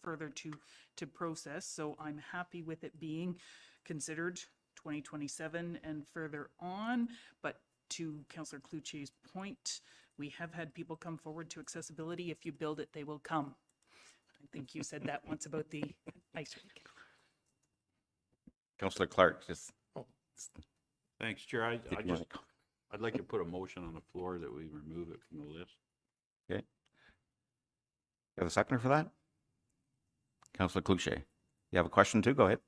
further to process. So I'm happy with it being considered 2027 and further on. But to Councillor Cluche's point, we have had people come forward to accessibility. If you build it, they will come. I think you said that once about the ice rink. Councillor Clark, just. Thanks, Chair. Did you want to- I'd like to put a motion on the floor that we remove it from the list. Okay. You have a seconder for that? Councillor Cluche, you have a question too? Go ahead.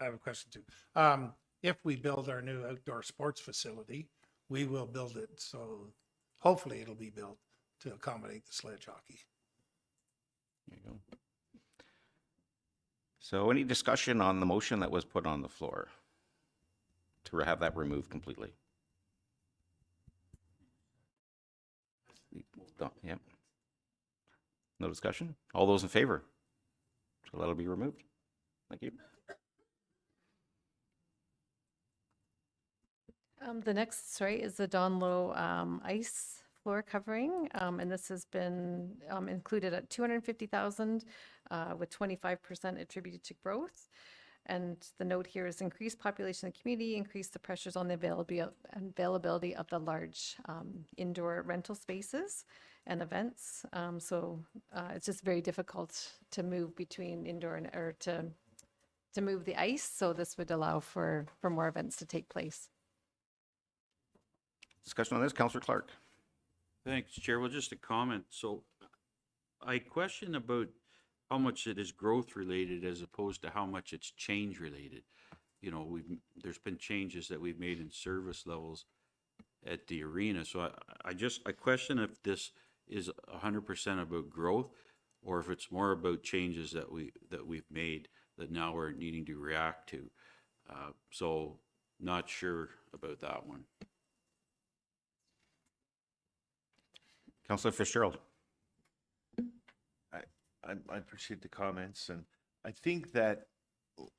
I have a question too. If we build our new outdoor sports facility, we will build it, so hopefully it'll be built to accommodate the sledge hockey. There you go. So any discussion on the motion that was put on the floor to have that removed completely? Yep. No discussion? All those in favor? So that'll be removed. Thank you. The next, sorry, is the Don Low ice floor covering, and this has been included at 250,000 with 25% attributed to growth. And the note here is increase population in the community, increase the pressures on the availability of the large indoor rental spaces and events. It's just very difficult to move between indoor and, or to move the ice. So this would allow for more events to take place. Discussion on this, Councillor Clark. Thanks, Chair. Well, just a comment. So I question about how much it is growth related as opposed to how much it's change related. You know, there's been changes that we've made in service levels at the arena. So I question if this is 100% about growth or if it's more about changes that we've made that now we're needing to react to. So not sure about that one. Councillor Fitzgerald. I appreciate the comments, and I think that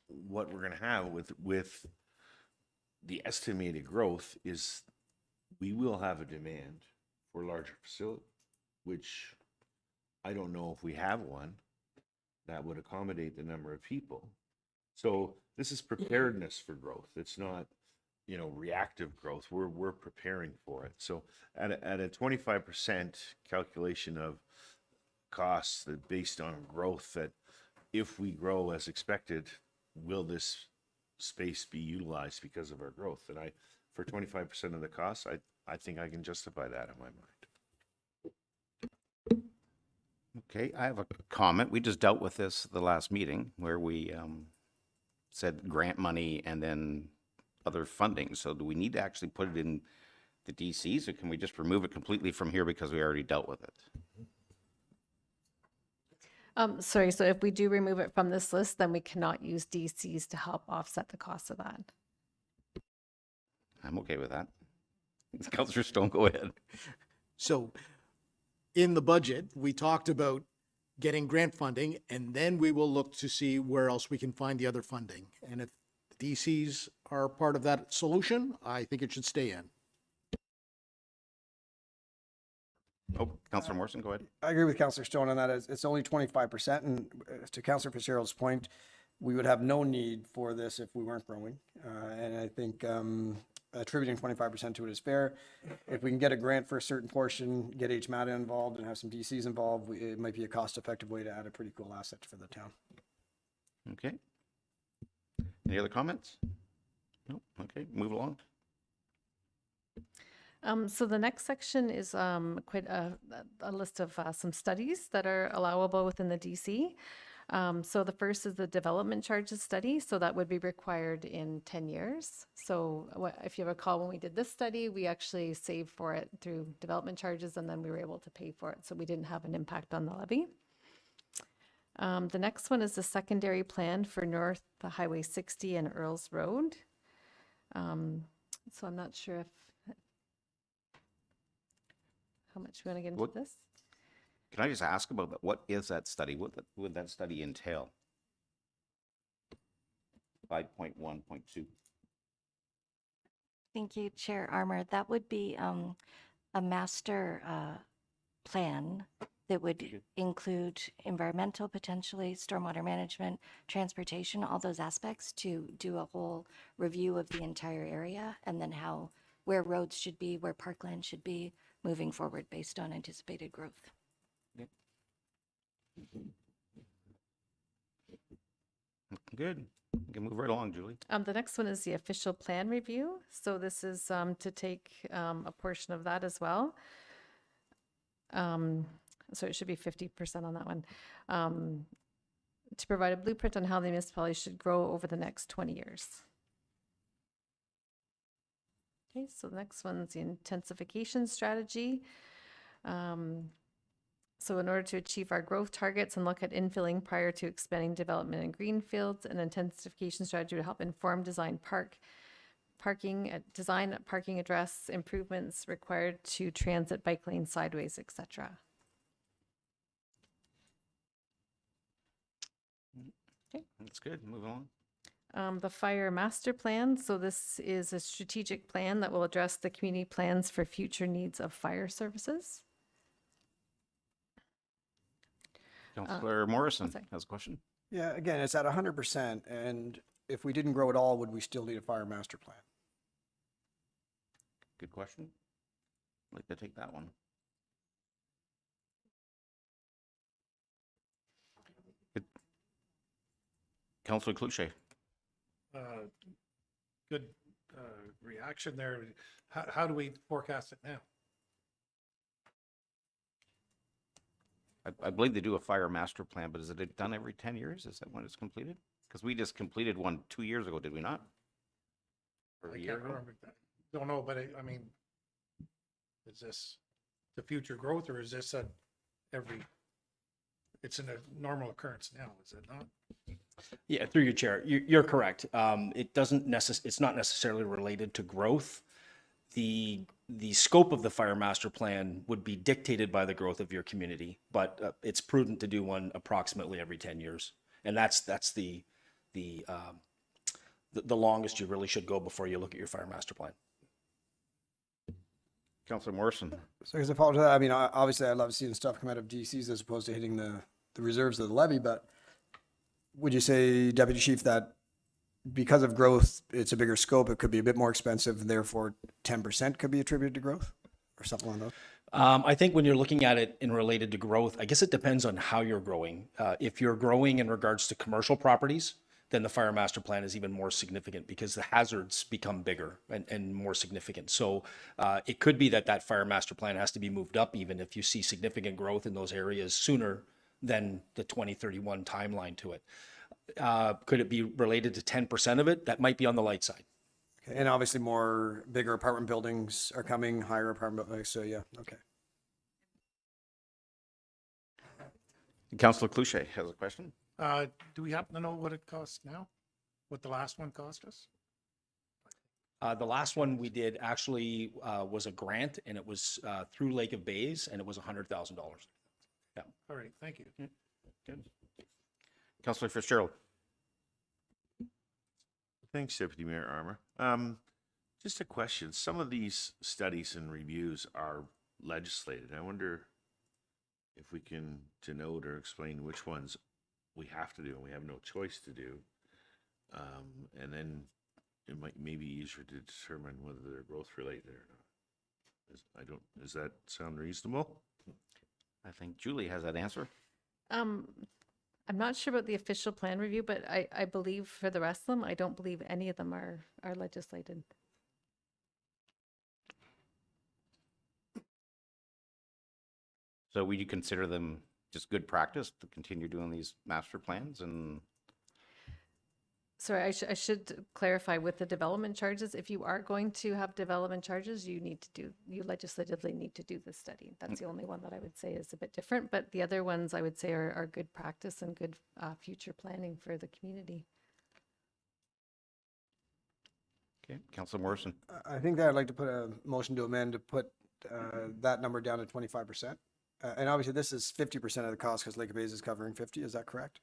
what we're going to have with the estimated growth is we will have a demand for larger facility, which I don't know if we have one that would accommodate the number of people. So this is preparedness for growth. It's not, you know, reactive growth. We're preparing for it. So at a 25% calculation of costs that based on growth, that if we grow as expected, will this space be utilized because of our growth? And for 25% of the costs, I think I can justify that in my mind. Okay, I have a comment. We just dealt with this the last meeting where we said grant money and then other funding. So do we need to actually put it in the DCs, or can we just remove it completely from here because we already dealt with it? Sorry, so if we do remove it from this list, then we cannot use DCs to help offset the cost of that. I'm okay with that. Councillor Stone, go ahead. So in the budget, we talked about getting grant funding, and then we will look to see where else we can find the other funding. And if DCs are part of that solution, I think it should stay in. Oh, Councillor Morrison, go ahead. I agree with Councillor Stone on that. It's only 25%. And to Councillor Fitzgerald's point, we would have no need for this if we weren't growing. And I think attributing 25% to it is fair. If we can get a grant for a certain portion, get HMATA involved and have some DCs involved, it might be a cost-effective way to add a pretty cool asset for the town. Okay. Any other comments? No. Okay, move along. So the next section is quite a list of some studies that are allowable within the DC. So the first is the development charges study. So that would be required in 10 years. So if you recall, when we did this study, we actually saved for it through development charges, and then we were able to pay for it. So we didn't have an impact on the levy. The next one is the secondary plan for North Highway 60 and Earls Road. So I'm not sure if how much we want to get into this. Can I just ask about that? What is that study? What would that study entail? 5.1.2. Thank you, Chair Armour. That would be a master plan that would include environmental, potentially, stormwater management, transportation, all those aspects, to do a whole review of the entire area, and then where roads should be, where parkland should be moving forward based on anticipated growth. Good. We can move right along, Julie. The next one is the official plan review. So this is to take a portion of that as well. So it should be 50% on that one. To provide a blueprint on how the municipality should grow over the next 20 years. Okay, so the next one's the intensification strategy. So in order to achieve our growth targets and look at infilling prior to expanding development in greenfields, an intensification strategy would help inform design parking address improvements required to transit bike lane sideways, etc. Okay. That's good. Move along. The fire master plan. So this is a strategic plan that will address the community plans for future needs of fire services. Councillor Morrison sorry. has a question. Yeah, again, it's at 100%, and if we didn't grow at all, would we still need a fire master plan? Good question. I'd like to take that one. Councillor Cluche. Good reaction there. How do we forecast it now? I believe they do a fire master plan, but is it done every 10 years? Is that when it's completed? Because we just completed one 2 years ago, did we not? Or I a year can't ago? remember. Don't know, but I mean, is this the future growth or is this it's in a normal occurrence now, is it not? Yeah, through your chair, you're correct. It's not necessarily related to growth. The scope of the fire master plan would be dictated by the growth of your community, but it's prudent to do one approximately every 10 years. And that's the longest you really should go before you look at your fire master plan. Councillor Morrison. So as a follow to that, I mean, obviously I love seeing stuff come out of DCs as opposed to hitting the reserves of the levy, but would you say, Deputy Chief, that because of growth, it's a bigger scope, it could be a bit more expensive, and therefore 10% could be attributed to growth or something like that? I think when you're looking at it in related to growth, I guess it depends on how you're growing. If you're growing in regards to commercial properties, then the fire master plan is even more significant because the hazards become bigger and more significant. So it could be that fire master plan has to be moved up even if you see significant growth in those areas sooner than the 2031 timeline to it. Could it be related to 10% of it? That might be on the light side. Okay, and obviously bigger apartment buildings are coming, higher apartment buildings, so yeah, okay. Councillor Cluche has a question. Do we happen to know what it costs now? What the last one cost us? The last one we did actually was a grant, and it was through Lake of Bays, and it was $100,000. Yeah. All right, thank you. Good. Councillor Fitzgerald. Thanks, Deputy Mayor Armour. Just a question. Some of these studies and reviews are legislated. I wonder if we can denote or explain which ones we have to do and we have no choice to do. And then it might be easier to determine whether they're growth related or not. Does that sound reasonable? I think Julie has that answer. I'm not sure about the official plan review, but I believe for the rest of them, I don't believe any of them are legislated. So would you consider them just good practice to continue doing these master plans? And Sorry, I should clarify with the development charges, if you are going to have development charges, you legislatively need to do this study. That's the only one that I would say is a bit different, but the other ones I would say are good practice and good future planning for the community. okay, Councillor Morrison. I think that I'd like to put a motion to amend to put that number down to 25%. And obviously this is 50% of the cost because Lake of Bays is covering 50, is that correct?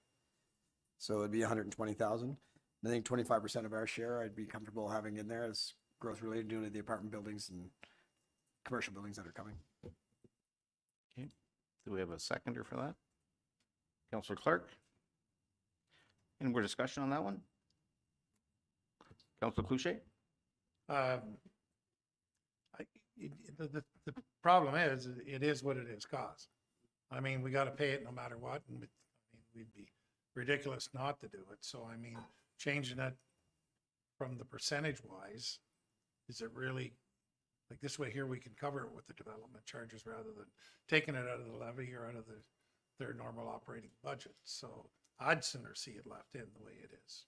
So it'd be 120,000. I think 25% of our share I'd be comfortable having in there as growth related to the apartment buildings and commercial buildings that are coming. Okay, do we have a seconder for that? Councillor Clark? Any more discussion on that one? Councillor Cluche? The problem is, it is what it is cost. I mean, we got to pay it no matter what, and we'd be ridiculous not to do it. So, I mean, changing it from the percentage wise, is it really, like this way here, we can cover it with the development charges rather than taking it out of the levy or out of their normal operating budget. So I'd sooner see it left in the way it is.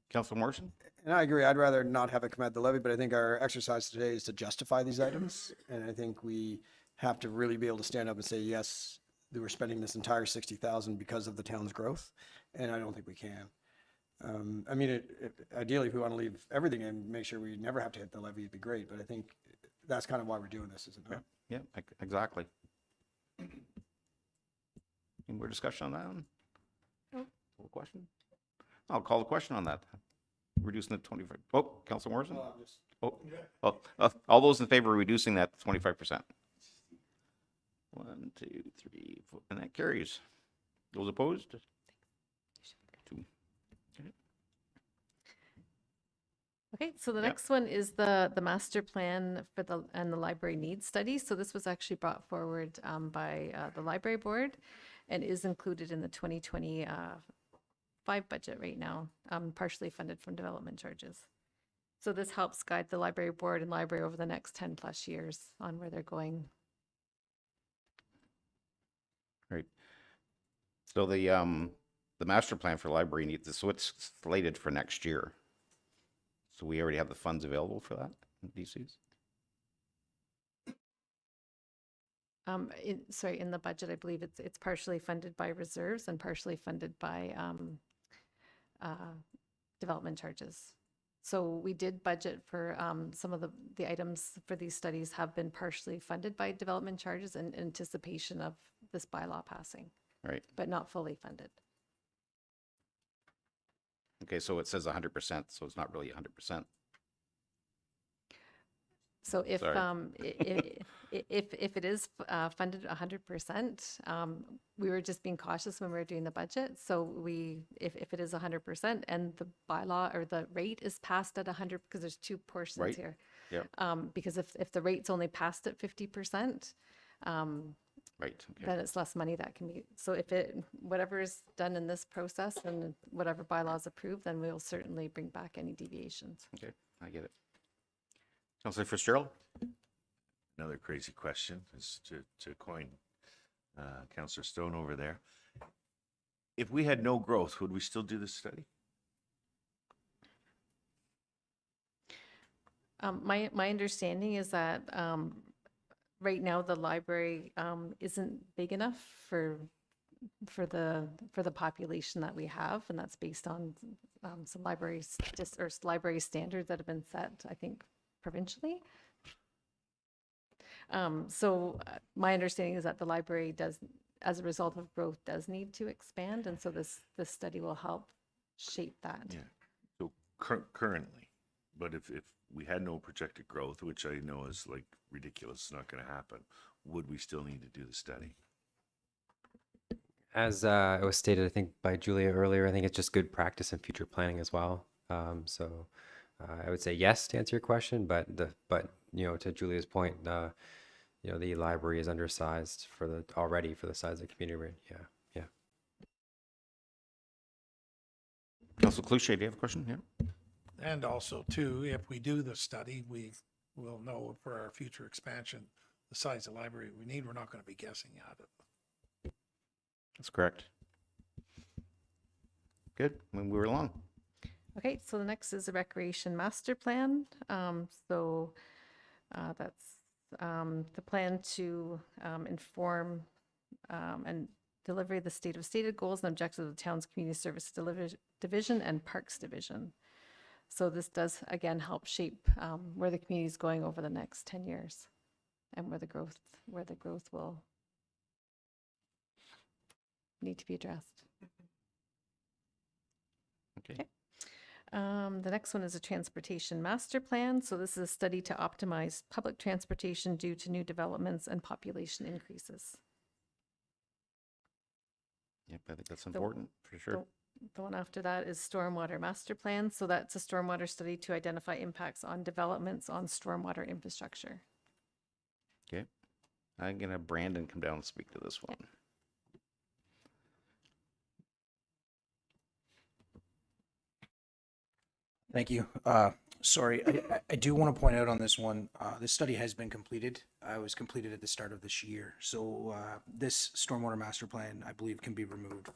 Councillor Morrison? And I agree, I'd rather not have it come out the levy, but I think our exercise today is to justify these items. And I think we have to really be able to stand up and say, yes, we're spending this entire 60,000 because of the town's growth. And I don't think we can. I mean, ideally, if we want to leave everything in, make sure we never have to hit the levy, it'd be great. But I think that's kind of why we're doing this, isn't it? Yeah, exactly. Any more discussion on that one? No. Question? I'll call the question on that. Reducing the 25. Oh, Councillor Morrison? All those in favor of reducing that 25%? 1, 2, 3, 4, and that carries. Those opposed? 2. Okay. Okay, so the Yep. next one is the master plan for the library needs study. So this was actually brought forward by the library board and is included in the 2025 budget right now, partially funded from development charges. So this helps guide the library board and library over the next 10 plus years on where they're going. Right. So the master plan for library needs, so it's slated for next year. So we already have the funds available for that in DCs? In the budget, I believe it's partially funded by reserves and partially funded by development charges. So we did budget for some of the items for these studies have been partially funded by development charges in anticipation of this bylaw passing, Right. but not fully funded. Okay, so it says 100%, so it's not really 100%. So if Sorry. if it is funded 100%, we were just being cautious when we were doing the budget. So if it is 100% and the bylaw or the rate is passed at 100, because there's two portions Right. here. Yep. Because if the rate's only passed at 50%, Right, okay. then it's less money that can be. So if whatever is done in this process and whatever bylaws approved, then we'll certainly bring back any deviations. Okay, I get it. Councillor Fitzgerald? Another crazy question is to coin Councillor Stone over there. If we had no growth, would we still do this study? My understanding is that right now the library isn't big enough for the population that we have, and that's based on some libraries library standards that have been set, I think, provincially. So my understanding is that the library does, as a result of growth, does need to expand, and so this study will help shape that. Yeah. So currently, but if we had no projected growth, which I know is like ridiculous, it's not going to happen, would we still need to do the study? As it was stated, I think by Julia earlier, I think it's just good practice and future planning as well. So I would say yes to answer your question, but to Julia's point, the library is undersized already for the size of the community. Yeah. Councillor Cloutier, do you have a question? Yeah. And also too, if we do the study, we will know for our future expansion, the size of library we need. We're not going to be guessing at it. That's correct. Good, moving along. Okay, so the next is a recreation master plan. So that's the plan to inform and deliver the stated goals and objectives of the town's community service division and parks division. So this does again help shape where the community is going over the next 10 years, and where the growth will need to be addressed. Okay. The next one is a transportation master plan. So this is a study to optimize public transportation due to new developments and population increases. Yep, I think that's important, for sure. The one after that is stormwater master plan. So that's a stormwater study to identify impacts on developments on stormwater infrastructure. Okay. I'm going to have Brandon come down and speak to this one. Thank you. Sorry, I do want to point out on this one, this study has been completed. It was completed at the start of this year. So this stormwater master plan, I believe, can be removed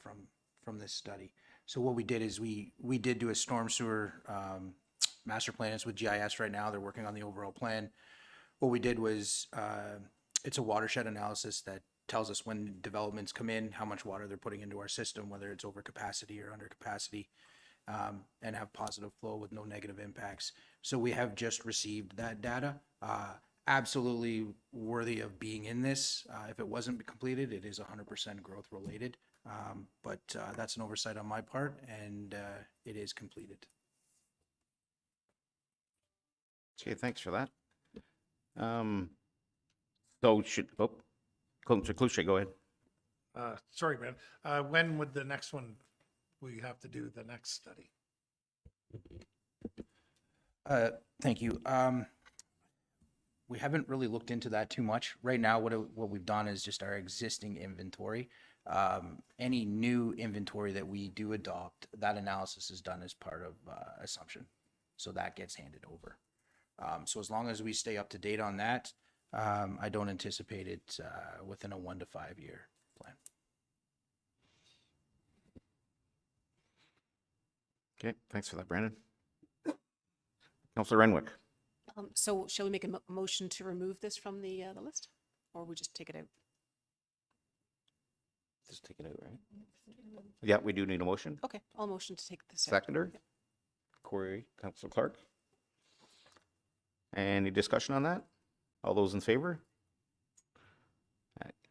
from this study. So what we did is we did do a storm sewer master plan. It's with GIS right now. They're working on the overall plan. What we did was it's a watershed analysis that tells us when developments come in, how much water they're putting into our system, whether it's over capacity or under capacity. And have positive flow with no negative impacts. So we have just received that data. Absolutely worthy of being in this. If it wasn't completed, it is 100% growth related. But that's an oversight on my part, and it is completed. Okay, thanks for that. So Councillor Cloutier, go ahead. Sorry, Ben. When would the next one, we have to do the next study? Thank you. We haven't really looked into that too much. Right now, what we've done is just our existing inventory. Any new inventory that we do adopt, that analysis is done as part of assumption. So that gets handed over. So as long as we stay up to date on that, I don't anticipate it within a 1 to 5 year plan. Okay, thanks for that, Brandon. Councillor Renwick. So shall we make a motion to remove this from the list? Or we just take it out? Just take it out, right? Yeah, we do need a motion. Okay, I'll motion to take this out. Seconder? Corey, Councillor Clark. Any discussion on that? All those in favor?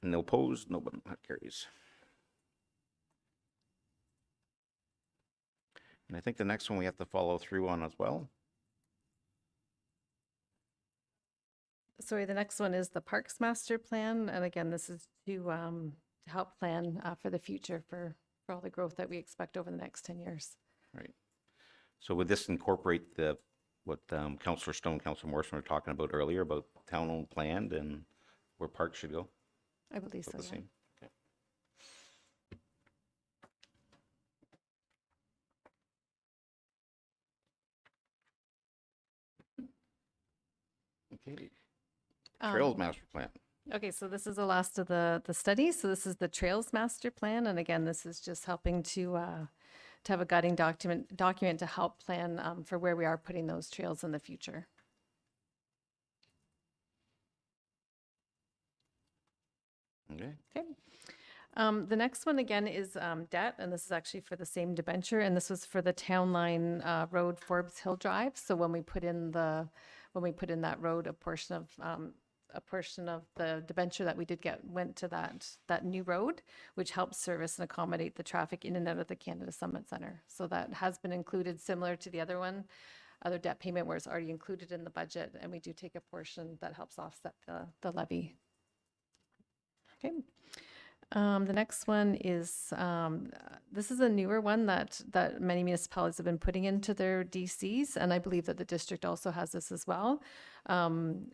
No opposed, no, but that carries. And I think the next one we have to follow through on as well. Sorry, the next one is the Parks Master Plan. And again, this is to help plan for the future for all the growth that we expect over the next 10 years. Right. So would this incorporate what Councillor Stone, Councillor Morrison were talking about earlier about town-owned land and where parks should go? I believe so, About the yeah. same? Okay. Okay. Trails Master Plan. Okay, so this is the last of the studies. So this is the Trails Master Plan. And again, this is just helping to have a guiding document to help plan for where we are putting those trails in the future. Okay. Okay. The next one again is debt, and this is actually for the same debenture, and this was for the Town Line Road Forbes Hill Drive. So when we put in that road, a portion of the debenture that we did get went to that new road, which helps service and accommodate the traffic in and out of the Canada Summit Center. So that has been included, similar to the other debt payment where it's already included in the budget, and we do take a portion that helps offset the levy. Okay. The next one is, this is a newer one that many municipalities have been putting into their DCs, and I believe that the district also has this as well,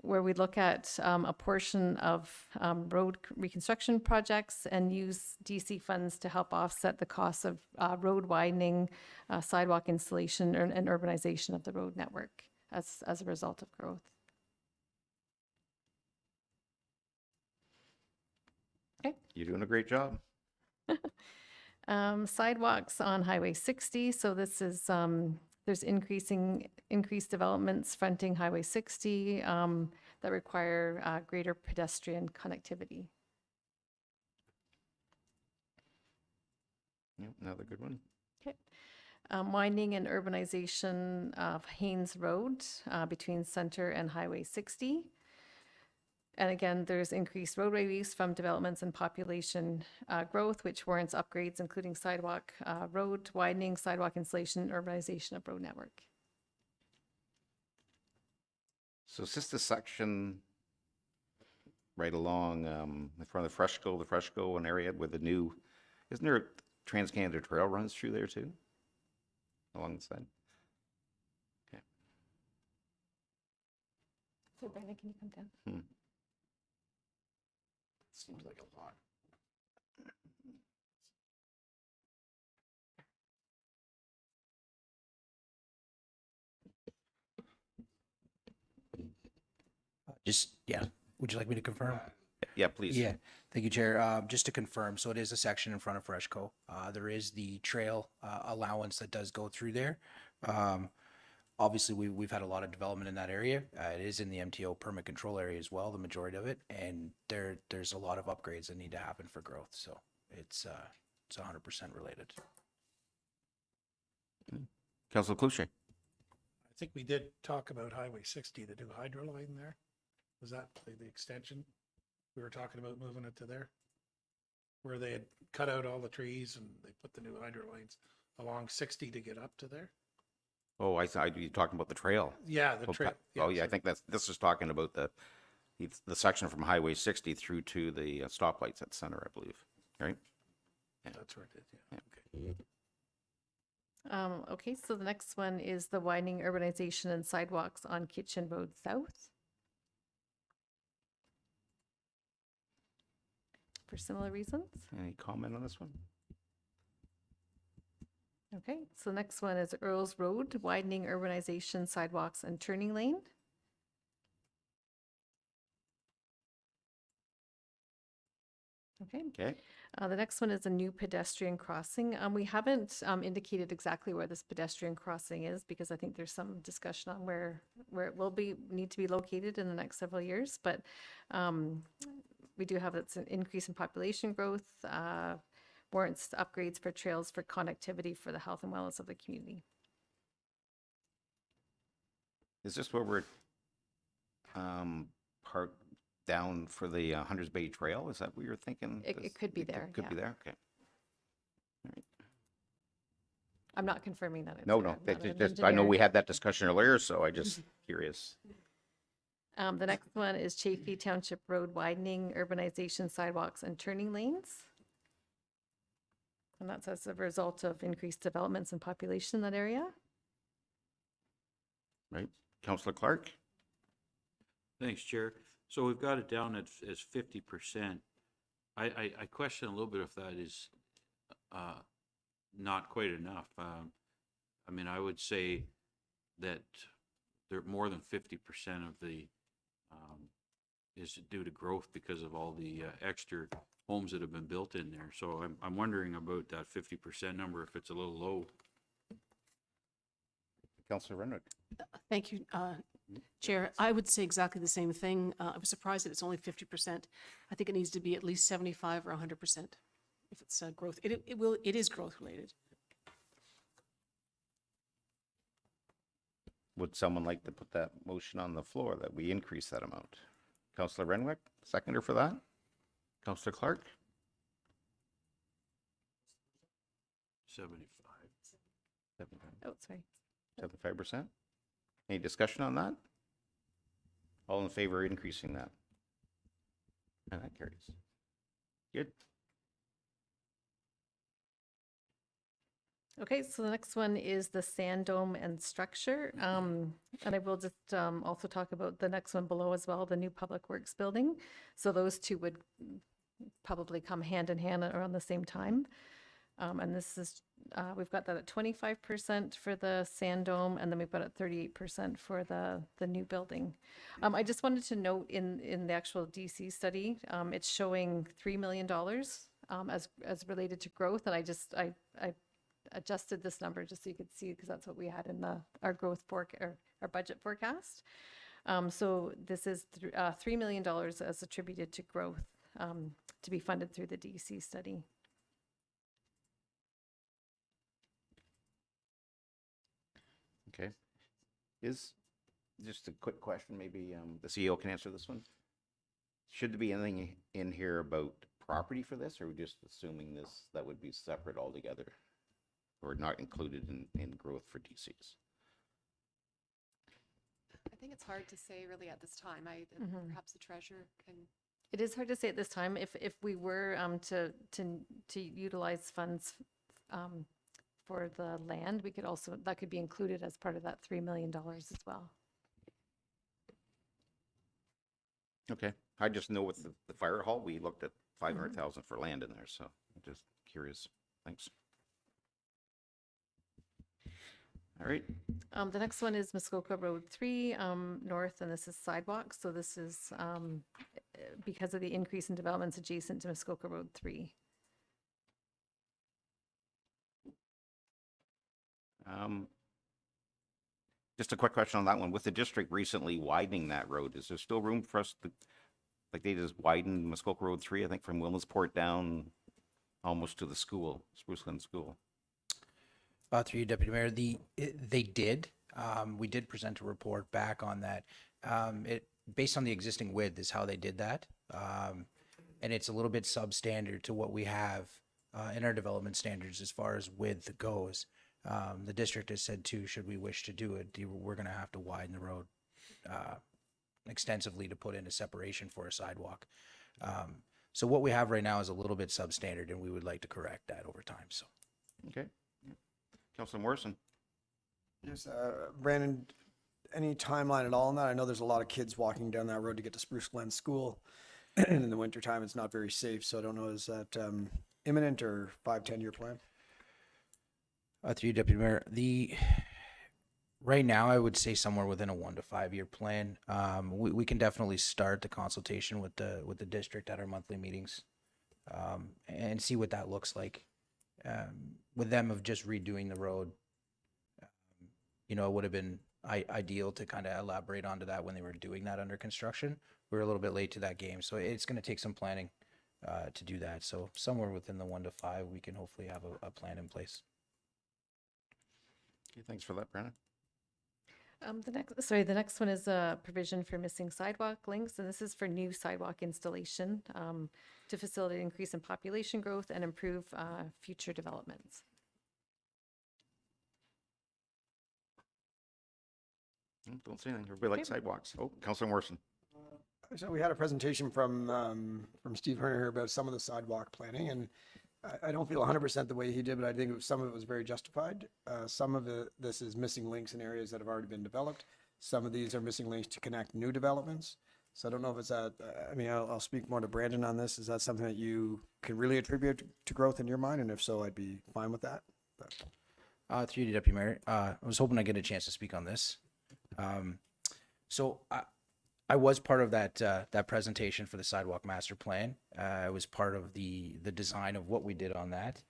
where we look at a portion of road reconstruction projects and use DC funds to help offset the costs of road widening, sidewalk installation, and urbanization of the road network as a result of growth. You're doing a great job. Sidewalks on Highway 60. So this is, there's increased developments fronting Highway 60 that require greater pedestrian connectivity. Yep, another good one. Okay. Widening and urbanization of Haynes Road between Center and Highway 60. And again, there's increased roadway use from developments and population growth, which warrants upgrades, including sidewalk, road widening, sidewalk installation, and urbanization of road network. So is this the section right along in front of the Fresco and area where the new, isn't there a Trans-Canada Trail runs through there too? Along the side? Okay. So Brandon, can you come down? Seems like a lot. Yeah. Would you like me to confirm? Yeah, please. Yeah, thank you, Chair. Just to confirm, so it is a section in front of Freshco. There is the trail allowance that does go through there. Obviously, we've had a lot of development in that area. It is in the MTO permit control area as well, the majority of it, and there's a lot of upgrades that need to happen for growth. So it's 100% related. Councilor Cluche. I think we did talk about Highway 60, the new hydro line there. Was that the extension? We were talking about moving it to there? Where they had cut out all the trees and they put the new hydro lines along 60 to get up to there? Oh, I thought you were talking about the trail. Yeah, the Oh, trail. Oh, yeah, I think this is talking about the section from Highway 60 through to the stoplights at the center, I believe, right? That's where it is, yeah. Okay. Okay, so the next one is the widening urbanization and sidewalks on Kitchen Road South. For similar reasons. Any comment on this one? Okay, so the next one is Earls Road, widening urbanization, sidewalks and turning lane. Okay. Okay. The next one is a new pedestrian crossing. We haven't indicated exactly where this pedestrian crossing is because I think there's some discussion on where it will need to be located in the next several years. But we do have it's an increase in population growth, warrants upgrades for trails for connectivity for the health and wellness of the community. Is this where we're parked down for the Hunters Bay Trail? Is that what you're thinking? It could be there, Could be yeah. there, okay. I'm not confirming that. No, I'm no, not that's an just, I know engineer. we had that discussion earlier, so I just curious. The next one is Chaffee Township Road widening, urbanization, sidewalks, and turning lanes. And that's as a result of increased developments and population in that area. Right, Councillor Clark? Thanks, Chair. So we've got it down as 50%. I question a little bit if that is not quite enough. I mean, I would say that there more than 50% of the is due to growth because of all the extra homes that have been built in there. So I'm wondering about that 50% number, if it's a little low. Councillor Renwick? Thank you, Chair. I would say exactly the same thing. I was surprised that it's only 50%. I think it needs to be at least 75 or 100% if it's growth. It is growth related. Would someone like to put that motion on the floor that we increase that amount? Councillor Renwick, seconder for that? Councillor Clark? 75. 75. Oh, sorry. 75%? Any discussion on that? All in favor of increasing that? And that carries. Good. Okay, so the next one is the sand dome and structure. And I will just also talk about the next one below as well, the new public works building. So those two would probably come hand in hand around the same time. And this is, we've got that at 25% for the sand dome, and then we've got it 38% for the new building. I just wanted to note in the actual DC study, it's showing $3 million as related to growth, and I adjusted this number just so you could see, because that's what we had in our growth our budget forecast. So this is $3 million as attributed to growth to be funded through the DC study. Okay. Is, just a quick question, maybe the CEO can answer this one. Should there be anything in here about property for this, or are we just assuming that would be separate altogether? Or not included in growth for DCs? I think it's hard to say really at this time. Perhaps the treasurer can. It is hard to say at this time. If we were to utilize funds for the land, we could also, that could be included as part of that $3 million as well. Okay, I just know with the fire hall, we looked at 500,000 for land in there, so I'm just curious. Thanks. All right. The next one is Muskoka Road 3 north, and this is sidewalks. So this is because of the increase in developments adjacent to Muskoka Road 3. Just a quick question on that one. With the district recently widening that road, is there still room for us to, like they just widened Muskoka Road 3, I think from Williamsport down almost to the school, Spruce Glen School? Through you, Deputy Mayor, they did. We did present a report back on that. Based on the existing width is how they did that. And it's a little bit substandard to what we have in our development standards as far as width goes. The district has said too, should we wish to do it, we're going to have to widen the road extensively to put in a separation for a sidewalk. So what we have right now is a little bit substandard, and we would like to correct that over time. So. Okay. Councilor Morrison? Yes, Brandon, any timeline at all on that? I know there's a lot of kids walking down that road to get to Spruce Glen School. And in the wintertime, it's not very safe, so I don't know, is that imminent or 5-10 year plan? Through you, Deputy Mayor, right now, I would say somewhere within a 1 to 5 year plan. We can definitely start the consultation with the district at our monthly meetings, and see what that looks like. With them of just redoing the road, it would have been ideal to kind of elaborate onto that when they were doing that under construction. We were a little bit late to that game, so it's going to take some planning to do that. So somewhere within the 1 to 5, we can hopefully have a plan in place. Okay, thanks for that, Brandon. The next one is a provision for missing sidewalk links, and this is for new sidewalk installation to facilitate increase in population growth and improve future developments. Don't say anything. Everybody likes sidewalks. Oh, Councilor Morrison. So we had a presentation from Steve Herner here about some of the sidewalk planning, and I don't feel 100% the way he did, but I think some of it was very justified. Some of this is missing links in areas that have already been developed. Some of these are missing links to connect new developments. So I don't know if it's that, I'll speak more to Brandon on this. Is that something that you can really attribute to growth in your mind? And if so, I'd be fine with that. Through you, Deputy Mayor, I was hoping I get a chance to speak on this. So I was part of that presentation for the sidewalk master plan. I was part of the design of what we did on that.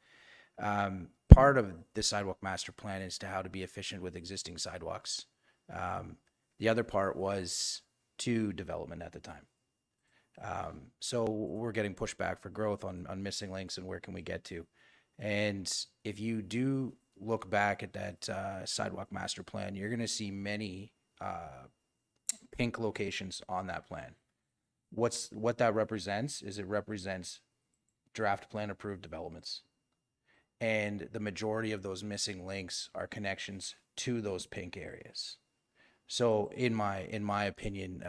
Part of the sidewalk master plan is to how to be efficient with existing sidewalks. The other part was to development at the time. So we're getting pushback for growth on missing links and where can we get to. And if you do look back at that sidewalk master plan, you're going to see many pink locations on that plan. What that represents is it represents draft plan approved developments. And the majority of those missing links are connections to those pink areas. So in my opinion,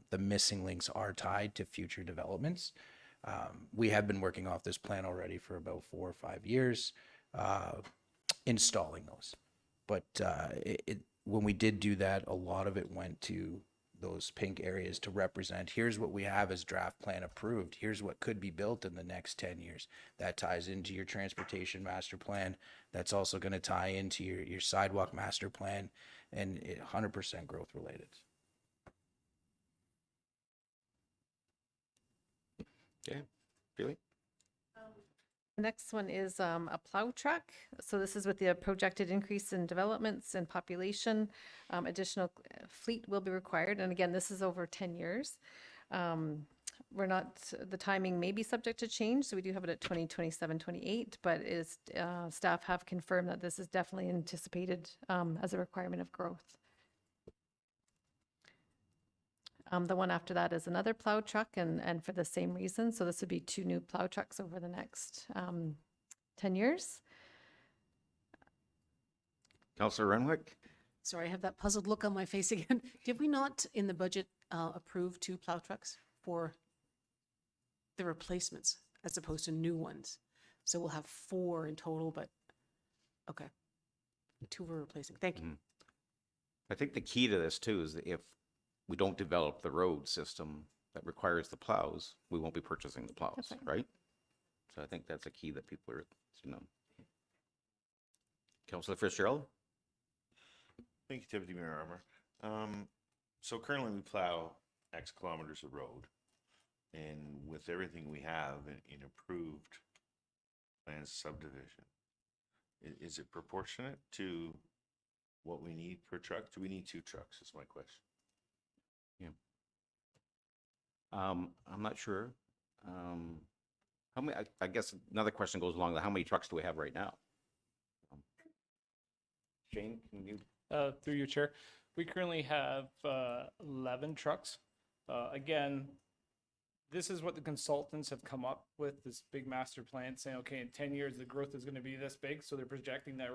the missing links are tied to future developments. We have been working off this plan already for about 4 or 5 years, installing those. But when we did do that, a lot of it went to those pink areas to represent, here's what we have as draft plan approved. Here's what could be built in the next 10 years. That ties into your transportation master plan. That's also going to tie into your sidewalk master plan, and 100% growth related. Okay, Julie? The next one is a plow truck. So this is with the projected increase in developments and population. Additional fleet will be required. And again, this is over 10 years. The timing may be subject to change. So we do have it at 2027, 28, but staff have confirmed that this is definitely anticipated as a requirement of growth. The one after that is another plow truck, and for the same reason. So this would be 2 new plow trucks over the next 10 years. Councilor Renwick? Sorry, I have that puzzled look on my face again. Did we not in the budget approve 2 plow trucks for the replacements as opposed to new ones? So we'll have 4 in total, but okay. 2 we're replacing. Thank you. I think the key to this too is that if we don't develop the road system that requires the plows, we won't be purchasing the plows, That's right? So I think that's a key that people are, Councilor Fitzgerald? Thank you, Deputy Mayor Armour. So currently we plow X kilometers of road, and with everything we have in approved plans subdivision, is it proportionate to what we need per truck? Do we need 2 trucks is my question. I'm not sure. How many? I guess another question goes along with how many trucks do we have right now? Shane, can you? Through your chair, we currently have 11 trucks. Again, this is what the consultants have come up with, this big master plan saying, okay, in 10 years, the growth is going to be this big. So they're projecting that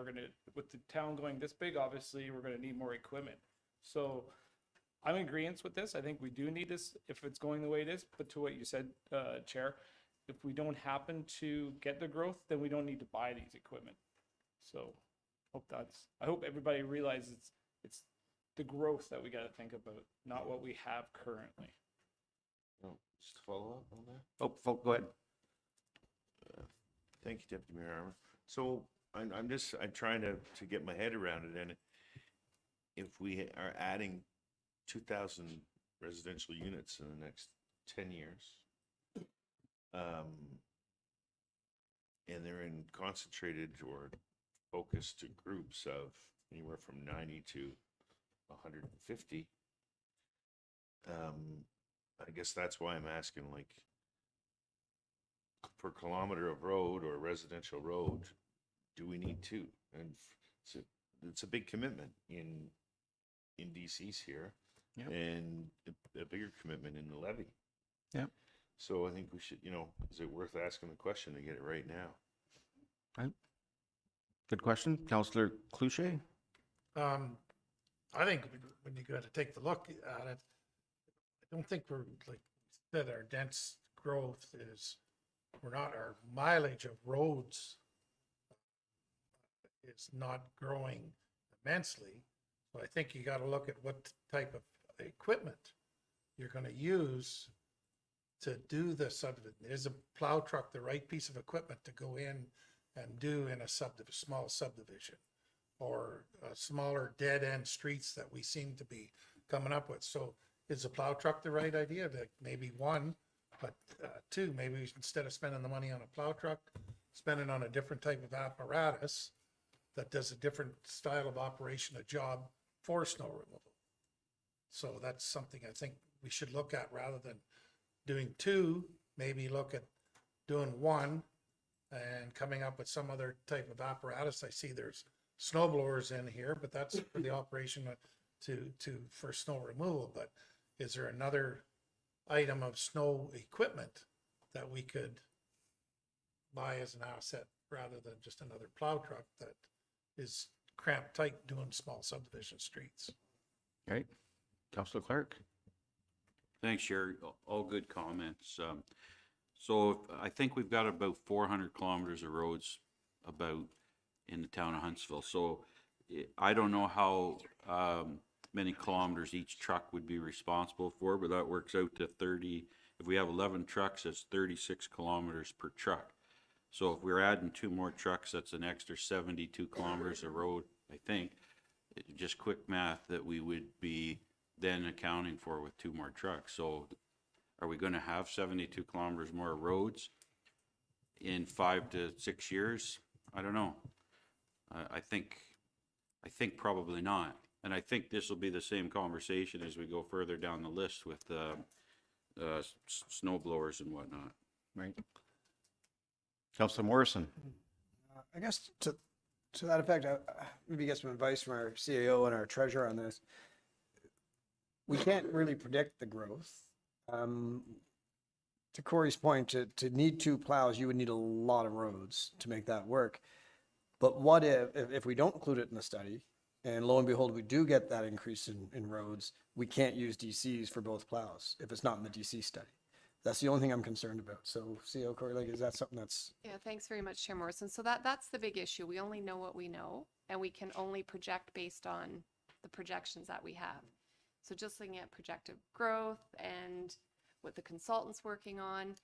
with the town going this big, obviously we're going to need more equipment. So I'm in agreement with this. I think we do need this if it's going the way it is. But to what you said, Chair, if we don't happen to get the growth, then we don't need to buy these equipment. So I hope everybody realizes it's the growth that we got to think about, not what we have currently. Just to follow up on that. Oh, Folk, go ahead. Thank you, Deputy Mayor Armour. So I'm trying to get my head around it, and if we are adding 2,000 residential units in the next 10 years, and they're in concentrated or focused groups of anywhere from 90 to 150, I guess that's why I'm asking, like, per kilometer of road or residential road, do we need two? And it's a big commitment in DC's here, Yep. and a bigger commitment in the levy. Yep. So I think we should, is it worth asking the question to get it right now? Right. Good question. Councillor Cluche? I think when you got to take the look at it, I don't think we're like that. Our dense growth is, our mileage of roads is not growing immensely. So I think you got to look at what type of equipment you're going to use to do the subdivision. Is a plow truck the right piece of equipment to go in and do in a small subdivision, or smaller dead end streets that we seem to be coming up with? So is a plow truck the right idea? Like maybe one, but two, maybe instead of spending the money on a plow truck, spend it on a different type of apparatus that does a different style of operation, a job for snow removal. So that's something I think we should look at rather than doing two. Maybe look at doing one and coming up with some other type of apparatus. I see there's snow blowers in here, but that's for the operation for snow removal. But is there another item of snow equipment that we could buy as an asset rather than just another plow truck that is cramped tight doing small subdivision streets? Right. Councillor Clark? Thanks, Sherry. All good comments. So I think we've got about 400 kilometers of roads about in the town of Huntsville. So I don't know how many kilometers each truck would be responsible for, but that works out to 30. If we have 11 trucks, that's 36 kilometers per truck. So if we're adding two more trucks, that's an extra 72 kilometers of road, I think. Just quick math that we would be then accounting for with two more trucks. So are we going to have 72 kilometers more roads in 5 to 6 years? I don't know. I think probably not. And I think this will be the same conversation as we go further down the list with snow blowers and whatnot. Right. Councillor Morrison? I guess to that effect, maybe get some advice from our CAO and our treasurer on this. We can't really predict the growth. To Corey's point, to need two plows, you would need a lot of roads to make that work. But what if we don't include it in the study, and lo and behold, we do get that increase in roads, we can't use DCs for both plows if it's not in the DC study? That's the only thing I'm concerned about. So, CO Corey, like, is that something that's... Yeah, thanks very much, Chair Morrison. So that's the big issue. We only know what we know, and we can only project based on the projections that we have. So just looking at projected growth and what the consultant's working on,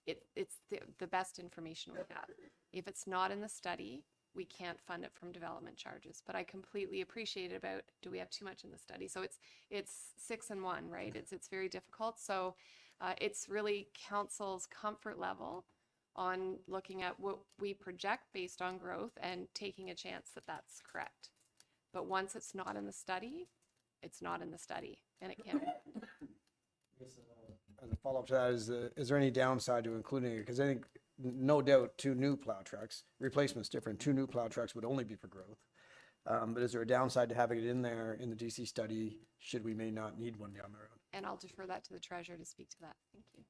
it's the best information we have. If it's not in the study, we can't fund it from development charges. But I completely appreciate it about, do we have too much in the study? So it's 6 and 1, right? It's very difficult. So it's really council's comfort level on looking at what we project based on growth and taking a chance that that's correct. But once it's not in the study, it's not in the study, and it can't. As a follow-up to that, is there any downside to including it? Because I think, no doubt, two new plow trucks, replacement's different, two new plow trucks would only be for growth. But is there a downside to having it in there in the DC study, should we may not need one down the road? And I'll defer that to the treasurer to speak to that. Thank you.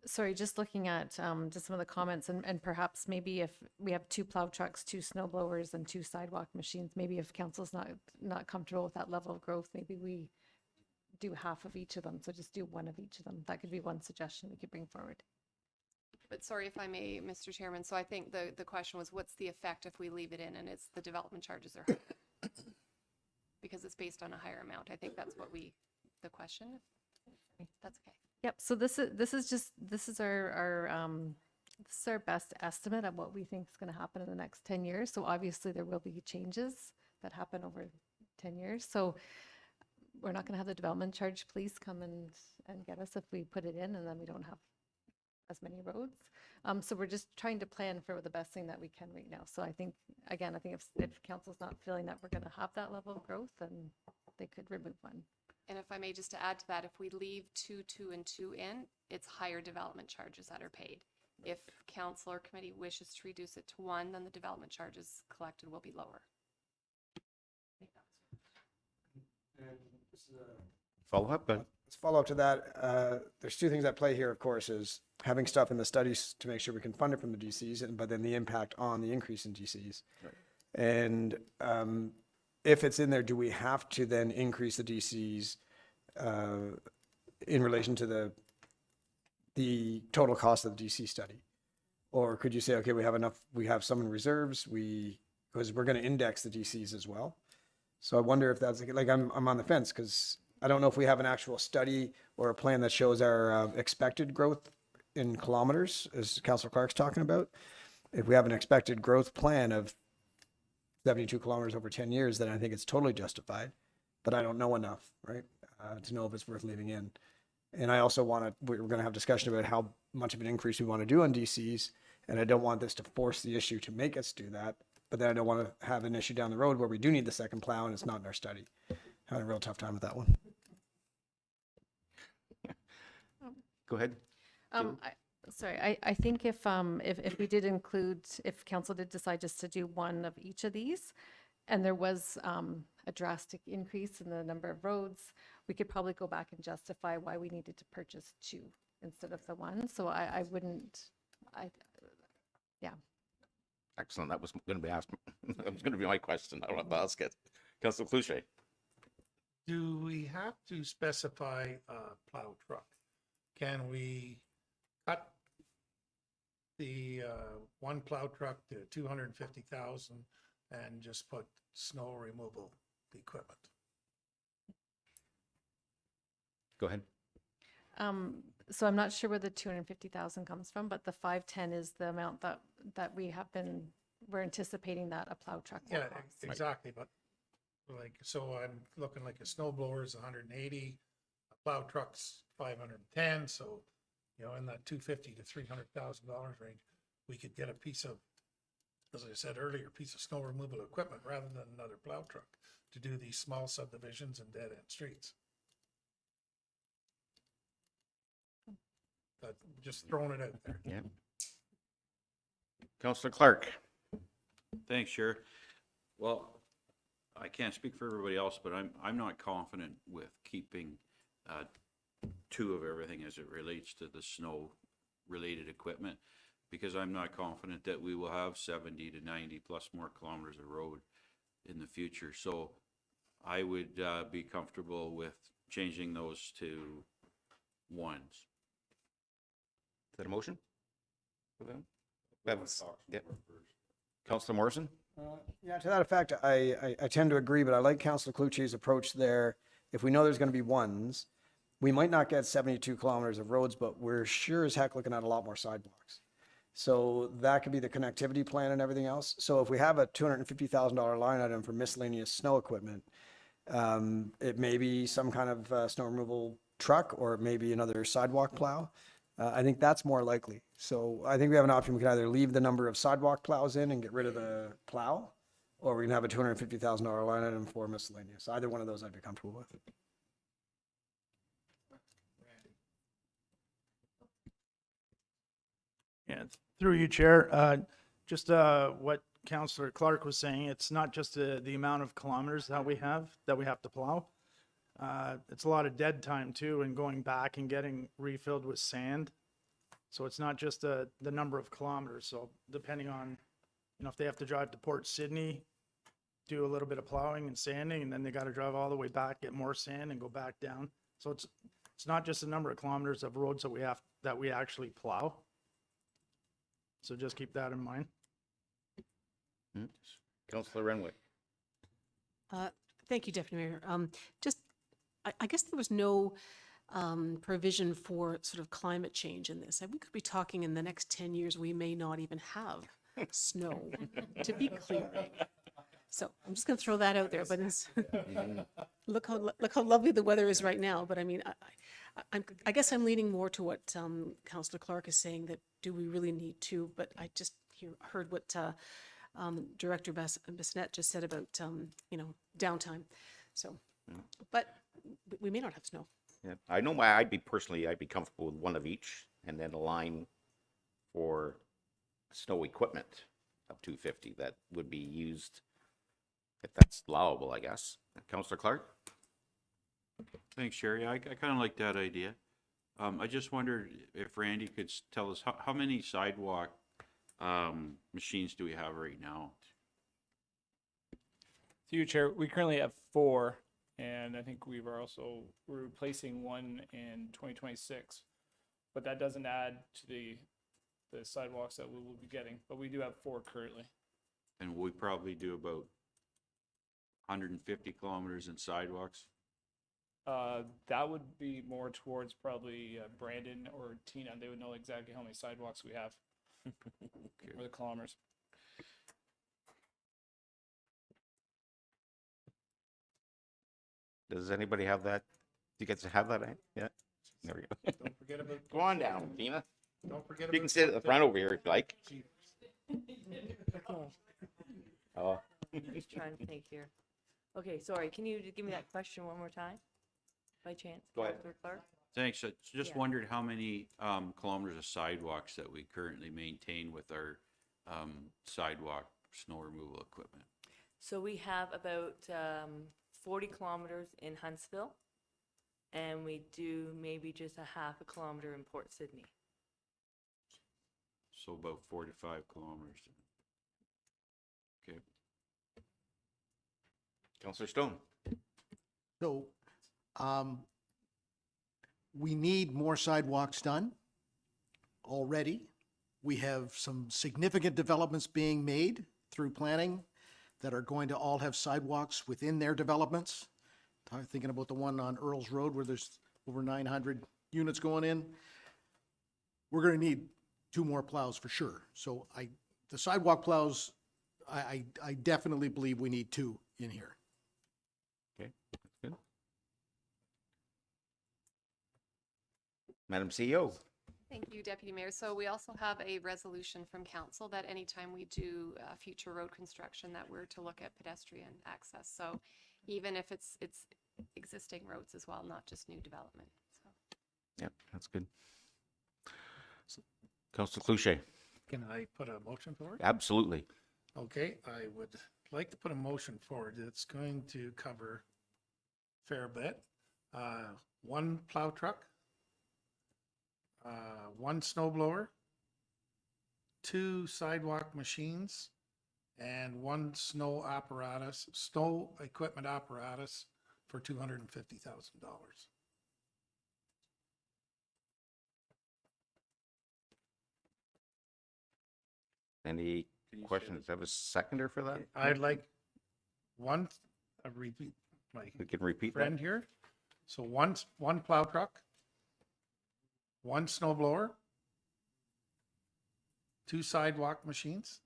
Sorry, just looking at just some of the comments, and perhaps maybe if we have two plow trucks, two snow blowers, and two sidewalk machines, maybe if council's not comfortable with that level of growth, maybe we do half of each of them. So just do one of each of them. That could be one suggestion we could bring forward. But sorry if I may, Mr. Chairman, so I think the question was, what's the effect if we leave it in and it's the development charges are higher? Because it's based on a higher amount. I think that's what the question. That's okay. Yep, so this is our best estimate of what we think is going to happen in the next 10 years. So obviously there will be changes that happen over 10 years. So we're not going to have the development charge police come and get us if we put it in and then we don't have as many roads. So we're just trying to plan for the best thing that we can right now. So I think, again, if council's not feeling that we're going to have that level of growth, then they could remove one. And if I may just to add to that, if we leave 2, 2, and 2 in, it's higher development charges that are paid. If council or committee wishes to reduce it to 1, then the development charges collected will be lower. Follow up? Go ahead. Let's follow up to that. There's two things at play here, of course, is having stuff in the studies to make sure we can fund it from the DCs, but then the impact on the increase in DCs. Right. And if it's in there, do we have to then increase the DCs in relation to the total cost of the DC study? Or could you say, okay, we have some in reserves, because we're going to index the DCs as well. So I wonder if that's, like, I'm on the fence, because I don't know if we have an actual study or a plan that shows our expected growth in kilometers, as Councillor Clark's talking about. If we have an expected growth plan of 72 kilometers over 10 years, then I think it's totally justified. But I don't know enough, right, to know if it's worth leaving in. And I also we're going to have discussion about how much of an increase we want to do on DCs. And I don't want this to force the issue to make us do that. But then I don't want to have an issue down the road where we do need the second plow and it's not in our study. Having a real tough time with that one. Go ahead. I think if we did if council did decide just to do one of each of these, and there was a drastic increase in the number of roads, we could probably go back and justify why we needed to purchase 2 instead of the 1. So yeah. Excellent. That was going to be asked. That was going to be my question. I want to ask it. Councillor Cloutier. Do we have to specify a plow truck? Can we cut the one plow truck to 250,000 and just put snow removal equipment? Go ahead. So I'm not sure where the 250,000 comes from, but the 510 is the amount that we're anticipating that a plow truck will Yeah, cost. exactly. But like, so I'm looking like a snow blower is 180, a plow truck's 510. So, in that $250,000 to $300,000 range, we could get a piece of, as I said earlier, piece of snow removal equipment rather than another plow truck to do these small subdivisions and dead end streets. But just throwing it out there. Yeah. Councillor Clark. Thanks, Chair. Well, I can't speak for everybody else, but I'm not confident with keeping 2 of everything as it relates to the snow-related equipment, because I'm not confident that we will have 70 to 90 plus more kilometers of road in the future. So I would be comfortable with changing those to 1s. Is that a motion? Yeah. Councillor Morrison? Yeah, to that effect, I tend to agree, but I like Councillor Cloutier's approach there. If we know there's going to be 1s, we might not get 72 kilometers of roads, but we're sure as heck looking at a lot more sidewalks. So that could be the connectivity plan and everything else. So if we have a $250,000 line item for miscellaneous snow equipment, it may be some kind of snow removal truck, or it may be another sidewalk plow. I think that's more likely. So I think we have an option. We can either leave the number of sidewalk plows in and get rid of the plow, or we can have a $250,000 line item for miscellaneous. Either one of those I'd be comfortable with. Yeah, through you, Chair. Just what Councillor Clark was saying, it's not just the amount of kilometers that we have to plow. It's a lot of dead time too, and going back and getting refilled with sand. So it's not just the number of kilometers. So depending on, if they have to drive to Port Sydney, do a little bit of plowing and sanding, and then they got to drive all the way back, get more sand, and go back down. So it's not just the number of kilometers of roads that we actually plow. So just keep that in mind. Councillor Renwick. Thank you, Deputy Mayor. Just, I guess there was no provision for sort of climate change in this. And we could be talking in the next 10 years, we may not even have snow to be clearing. So I'm just going to throw that out there, but it's, look how lovely the weather is right now. But I mean, I guess I'm leaning more to what Councillor Clark is saying, that do we really need to? But I just heard what Director Bissonnette just said about, downtime. So, but we may not have snow. Yeah, I know I'd be comfortable with one of each, and then a line for snow equipment of 250 that would be used, if that's allowable, I guess. Councillor Clark? Thanks, Sherry. I kind of like that idea. I just wondered if Randy could tell us how many sidewalk machines do we have right now? Through you, Chair, we currently have 4, and I think we're replacing one in 2026. But that doesn't add to the sidewalks that we will be getting. But we do have 4 currently. And we probably do about 150 kilometers in sidewalks. That would be more towards probably Brandon or Tina. They would know exactly how many sidewalks we have. Or the kilometers. Does anybody have that? Do you guys have that? Yeah. There we go. Don't forget about. Go on down, Tina. Don't forget about. You can sit at the front over here if you like. Oh. Just trying to think here. Okay, sorry, can you just give me that question one more time? By chance? Go ahead. Councillor Clark? Thanks. I just Yeah. wondered how many kilometers of sidewalks that we currently maintain with our sidewalk snow removal equipment. So we have about 40 kilometers in Huntsville, and we do maybe just a half a kilometer in Port Sydney. So about 4 to 5 kilometers. Okay. Councillor Stone. So, we need more sidewalks done already. We have some significant developments being made through planning that are going to all have sidewalks within their developments. I'm thinking about the one on Earls Road where there's over 900 units going in. We're going to need 2 more plows for sure. So the sidewalk plows, I definitely believe we need 2 in here. Okay, that's good. Madam CEO. Thank you, Deputy Mayor. So we also have a resolution from council that anytime we do future road construction, that we're to look at pedestrian access. So even if it's existing roads as well, not just new development. So. Yep, that's good. Councillor Clouche. Can I put a motion forward? Absolutely. Okay, I would like to put a motion forward that's going to cover a fair bit. 1 plow truck, 1 snow blower, 2 sidewalk machines, and 1 snow equipment apparatus for $250,000. Any questions? Have a seconder for that? I'd like a repeat, my We can repeat that. friend here. So one plow truck, 1 snow blower, 2 sidewalk machines,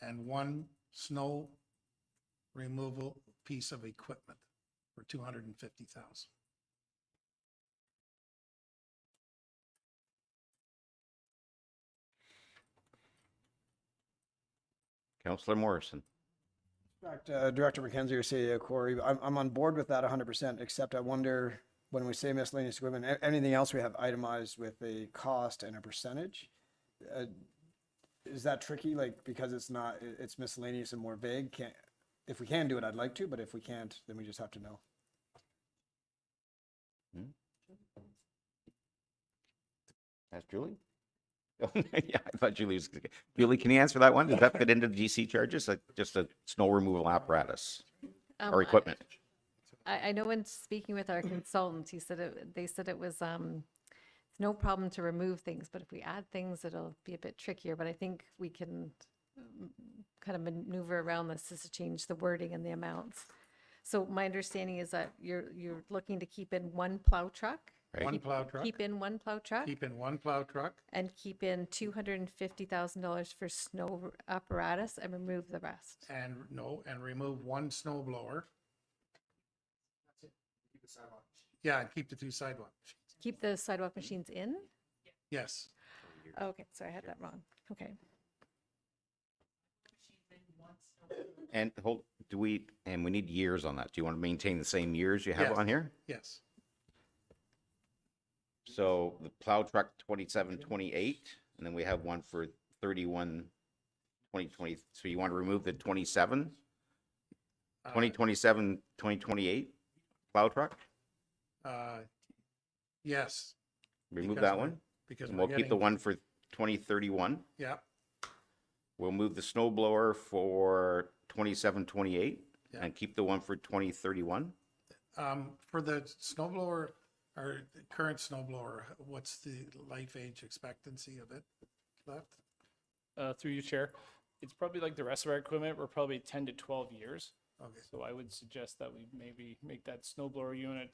and 1 snow removal piece of equipment for $250,000. Councillor Morrison. Director McKenzie or City Corey, I'm on board with that 100%, except I wonder, when we say miscellaneous equipment, anything else we have itemized with a cost and a percentage? Is that tricky, like, because it's miscellaneous and more vague? If we can do it, I'd like to, but if we can't, then we just have to know. Ask Julie? Yeah, I thought Julie was. Julie, can you answer that one? Does that fit into the GC charges, like just a snow removal apparatus or equipment? I know when speaking with our consultant, they said it was no problem to remove things, but if we add things, it'll be a bit trickier. But I think we can kind of maneuver around this just to change the wording and the amounts. So my understanding is that you're looking to keep in one plow truck. Right. One Keep- plow truck. Keep in one plow truck. Keep in one plow truck. And keep in $250,000 for snow apparatus and remove the rest. And remove one snow blower. Yeah, and keep the 2 sidewalk machines. Keep the sidewalk machines in? Yes. Okay, sorry, I had that wrong. Okay. And we need years on that. Do you want to maintain the same years you have Yes. on here? Yes. So the plow truck 27, 28, and then we have one for 31, 2020. So you want to remove the 27, 2027, 2028 plow truck? Yes. Remove Because that we're- one? Because And we're we'll keep the getting- one for 2031. Yeah, We'll move the snow blower for 27, 28 Yeah. and keep the one for 2031. for the snow blower, or the current snow blower, what's the life age expectancy of it left? Through you, Chair, it's probably like the rest of our equipment, we're probably 10 to 12 years. Okay. So I would suggest that we maybe make that snow blower unit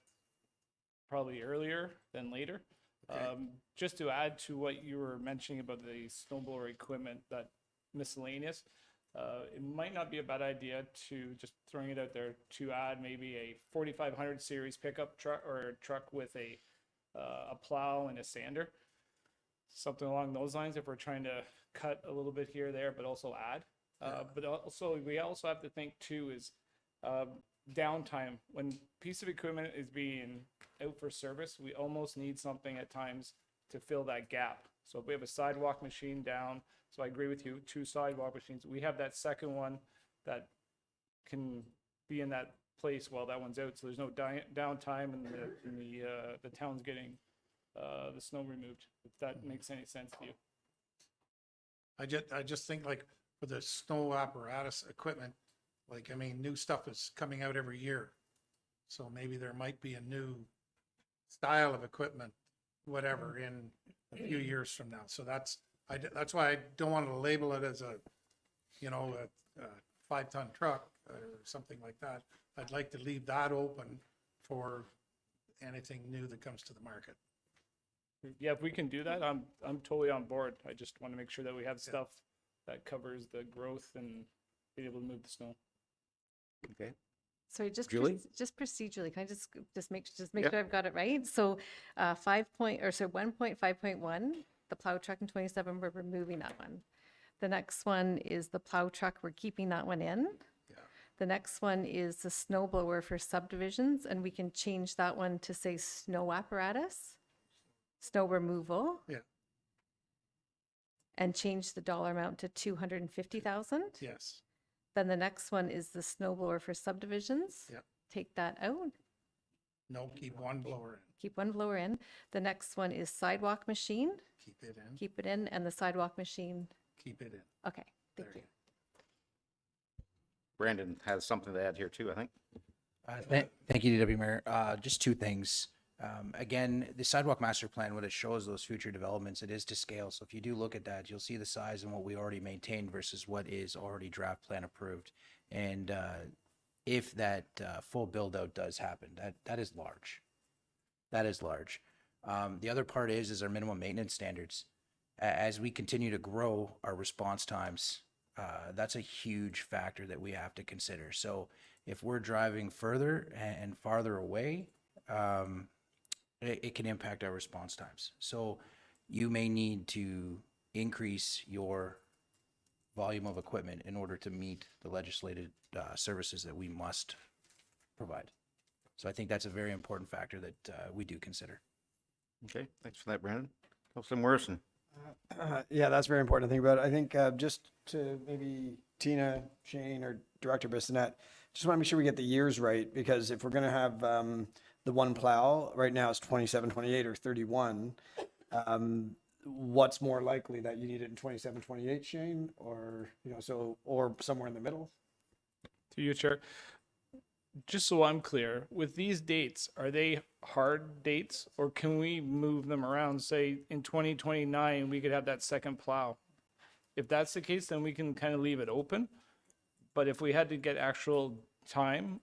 probably earlier than later. Okay. Just to add to what you were mentioning about the snow blower equipment, that miscellaneous, it might not be a bad idea to, just throwing it out there, to add maybe a 4500 series pickup truck or a truck with a plow and a sander. Something along those lines if we're trying to cut a little bit here or there, but also add. But also, we also have to think too is downtime. When piece of equipment is being out for service, we almost need something at times to fill that gap. So if we have a sidewalk machine down, so I agree with you, 2 sidewalk machines, we have that second one that can be in that place while that one's out. So there's no downtime and the town's getting the snow removed, if that makes any sense to you. I just think like for the snow apparatus equipment, like, I mean, new stuff is coming out every year. So maybe there might be a new style of equipment, whatever, in a few years from now. So that's why I don't want to label it as a 5-ton truck or something like that. I'd like to leave that open for anything new that comes to the market. Yeah, if we can do that, I'm totally on board. I just want to make sure that we have stuff that covers the growth and be able to move the snow. Okay. Sorry, just Julie? just procedurally, can I just make Yeah. sure I've got it right? So 1.5.1, the plow truck in 27, we're removing that one. The next one is the plow truck, we're keeping that one in. Yeah. The next one is the snow blower for subdivisions, and we can change that one to say snow apparatus, snow removal. Yeah. And change the dollar amount to 250,000. Yes. Then the next one is the snow blower for subdivisions. Yeah. Take that out, No, keep one blower in. keep one blower in. The next one is sidewalk machine, Keep it in. keep it in, and the sidewalk machine, Keep it in. okay, thank There you. Brandon has something to add here too, I think. Thank you, DW Mayor. Just 2 things. Again, the sidewalk master plan, when it shows those future developments, it is to scale. So if you do look at that, you'll see the size and what we already maintained versus what is already draft plan approved. And if that full build out does happen, that is large. That is large. The other part is our minimum maintenance standards. As we continue to grow our response times, that's a huge factor that we have to consider. So if we're driving further and farther away, it can impact our response times. So you may need to increase your volume of equipment in order to meet the legislated services that we must provide. So I think that's a very important factor that we do consider. Okay, thanks for that, Brandon. Councilor Morrison. Yeah, that's very important to think about. I think just to maybe Tina, Shane, or Director Bissonette, just want to make sure we get the years right, because if we're going to have the one plow, right now it's 27, 28, or 31, what's more likely that you need it in 27, 28, Shane, or, or somewhere in the middle? To you, Chair. just so I'm clear, with these dates, are they hard dates or can we move them around? Say in 2029, we could have that second plow. If that's the case, then we can kind of leave it open. But if we had to get actual time,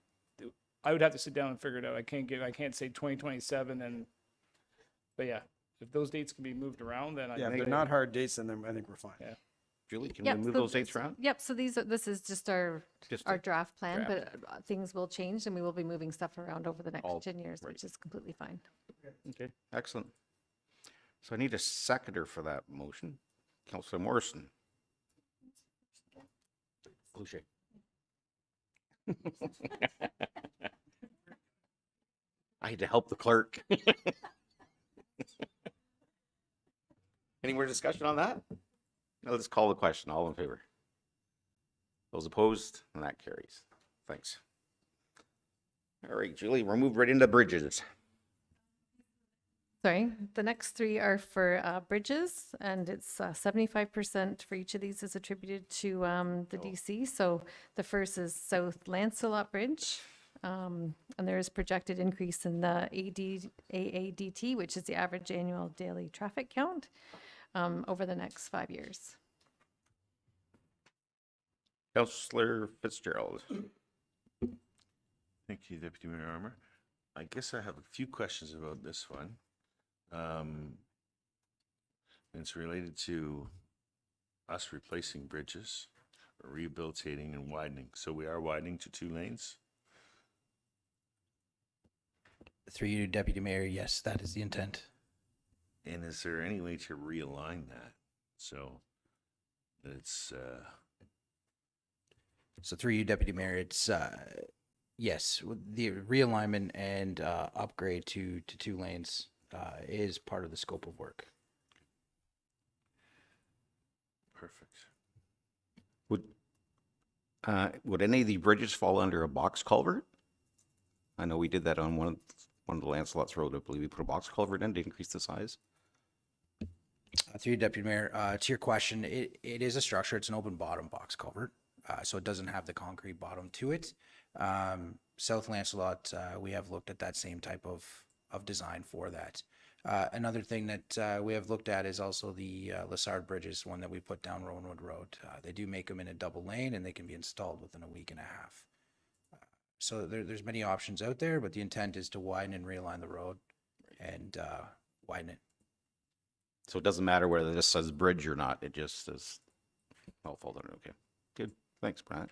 I would have to sit down and figure it out. I can't say 2027 but yeah, if those dates can be moved around, then Yeah, I if they're not hard dates, then I think we're fine. Yeah. Julie, can we Yep, move so those dates around? Yep, so this is just our Just our a draft plan, draft. but things will change and we will be moving stuff around over the next All 10 years, right. which is completely fine. Okay, excellent. So I need a seconder for that motion. Councillor Morrison. Boucher. I had to help the clerk. Any more discussion on that? Now let's call the question. All in favor? Those opposed? And that carries. Thanks. All right, Julie, we're moved right into bridges. Sorry, the next three are for bridges, and it's 75% for each of these is attributed to the DC. So the first is South Lancelot Bridge, and there is projected increase in the AADT, which is the average annual daily traffic count, over the next 5 years. Councillor Fitzgerald. Thank you, Deputy Mayor Armour. I guess I have a few questions about this one. It's related to us replacing bridges, rehabilitating and widening. So we are widening to 2 lanes. Through you, Deputy Mayor, yes, that is the intent. And is there any way to realign that so that it's So through you, Deputy Mayor, it's, yes, with the realignment and upgrade to 2 lanes is part of the scope of work. perfect? Would any of the bridges fall under a box culvert? I know we did that on one of the Lancelot's Road. I believe we put a box culvert in to increase the size. Through you, Deputy Mayor, to your question, it is a structure. It's an open bottom box culvert, so it doesn't have the concrete bottom to it. South Lancelot, we have looked at that same type of design for that. Another thing that we have looked at is also the Lessard Bridges, one that we put down Rowanwood Road. They do make them in a double lane, and they can be installed within a week and a half. So there's many options out there, but the intent is to widen and realign the road and widen it. So it doesn't matter whether this says bridge or not. It just says, I'll fall under. Okay, good. Thanks, Brad.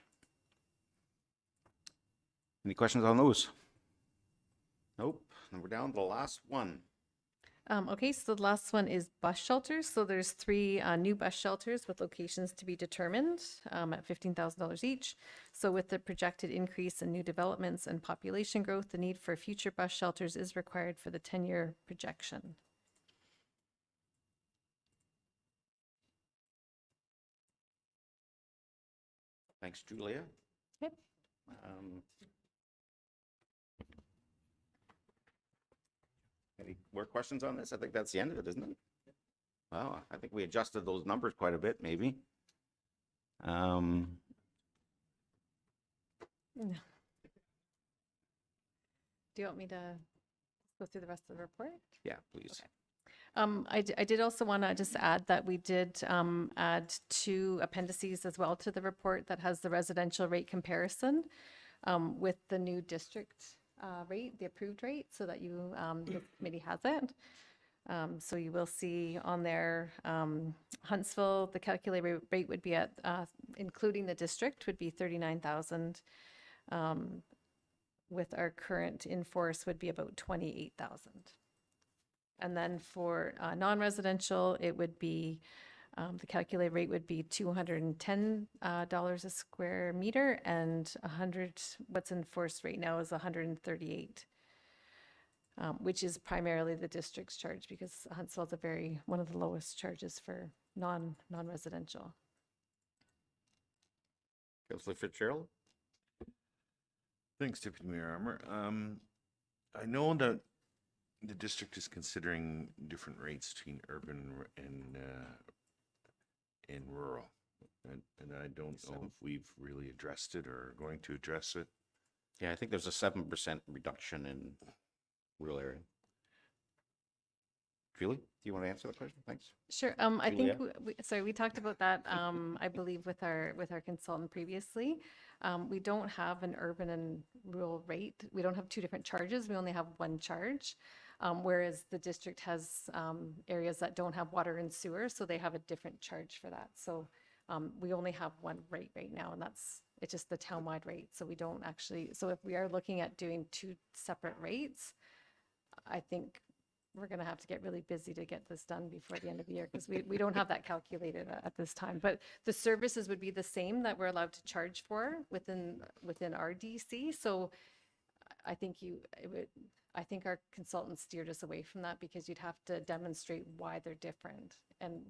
Any questions on those? Nope. And we're down to the last one. Okay, so the last one is bus shelters. So there's 3 new bus shelters with locations to be determined at $15,000 each. So with the projected increase in new developments and population growth, the need for future bus shelters is required for the 10-year projection. Thanks, Julia. Yep. Any more questions on this? I think that's the end of it, isn't it? Wow, I think we adjusted those numbers quite a bit, maybe. No. Do you want me to go through the rest of the report? Yeah, please. Okay. I did also want to just add that we did add 2 appendices as well to the report that has the residential rate comparison with the new district rate, the approved rate, so that you, the committee has it. So you will see on there, Huntsville, the calculated rate would be at, including the district, would be 39,000. With our current in force would be about 28,000. And then for non-residential, it would be, the calculated rate would be $210 a square meter, and what's in force right now is 138, which is primarily the district's charge, because Huntsville is one of the lowest charges for non-residential. Councillor Fitzgerald? Thanks, Deputy Mayor Armour. I know that the district is considering different rates between urban and rural. And I don't know if we've really addressed it or are going to address it. Yeah, I think there's a 7% reduction in rural area. Julie, do you want to answer the question? Thanks. Sure. I Julia? think, sorry, we talked about that, I believe with our consultant previously. We don't have an urban and rural rate. We don't have two different charges. We only have one charge. Whereas the district has areas that don't have water and sewer, so they have a different charge for that. So we only have one rate right now, and it's just the townwide rate. So we don't actually, so if we are looking at doing two separate rates, I think we're going to have to get really busy to get this done before the end of the year, because we don't have that calculated at this time. But the services would be the same that we're allowed to charge for within our DC. So I think I think our consultant steered us away from that, because you'd have to demonstrate why they're different. And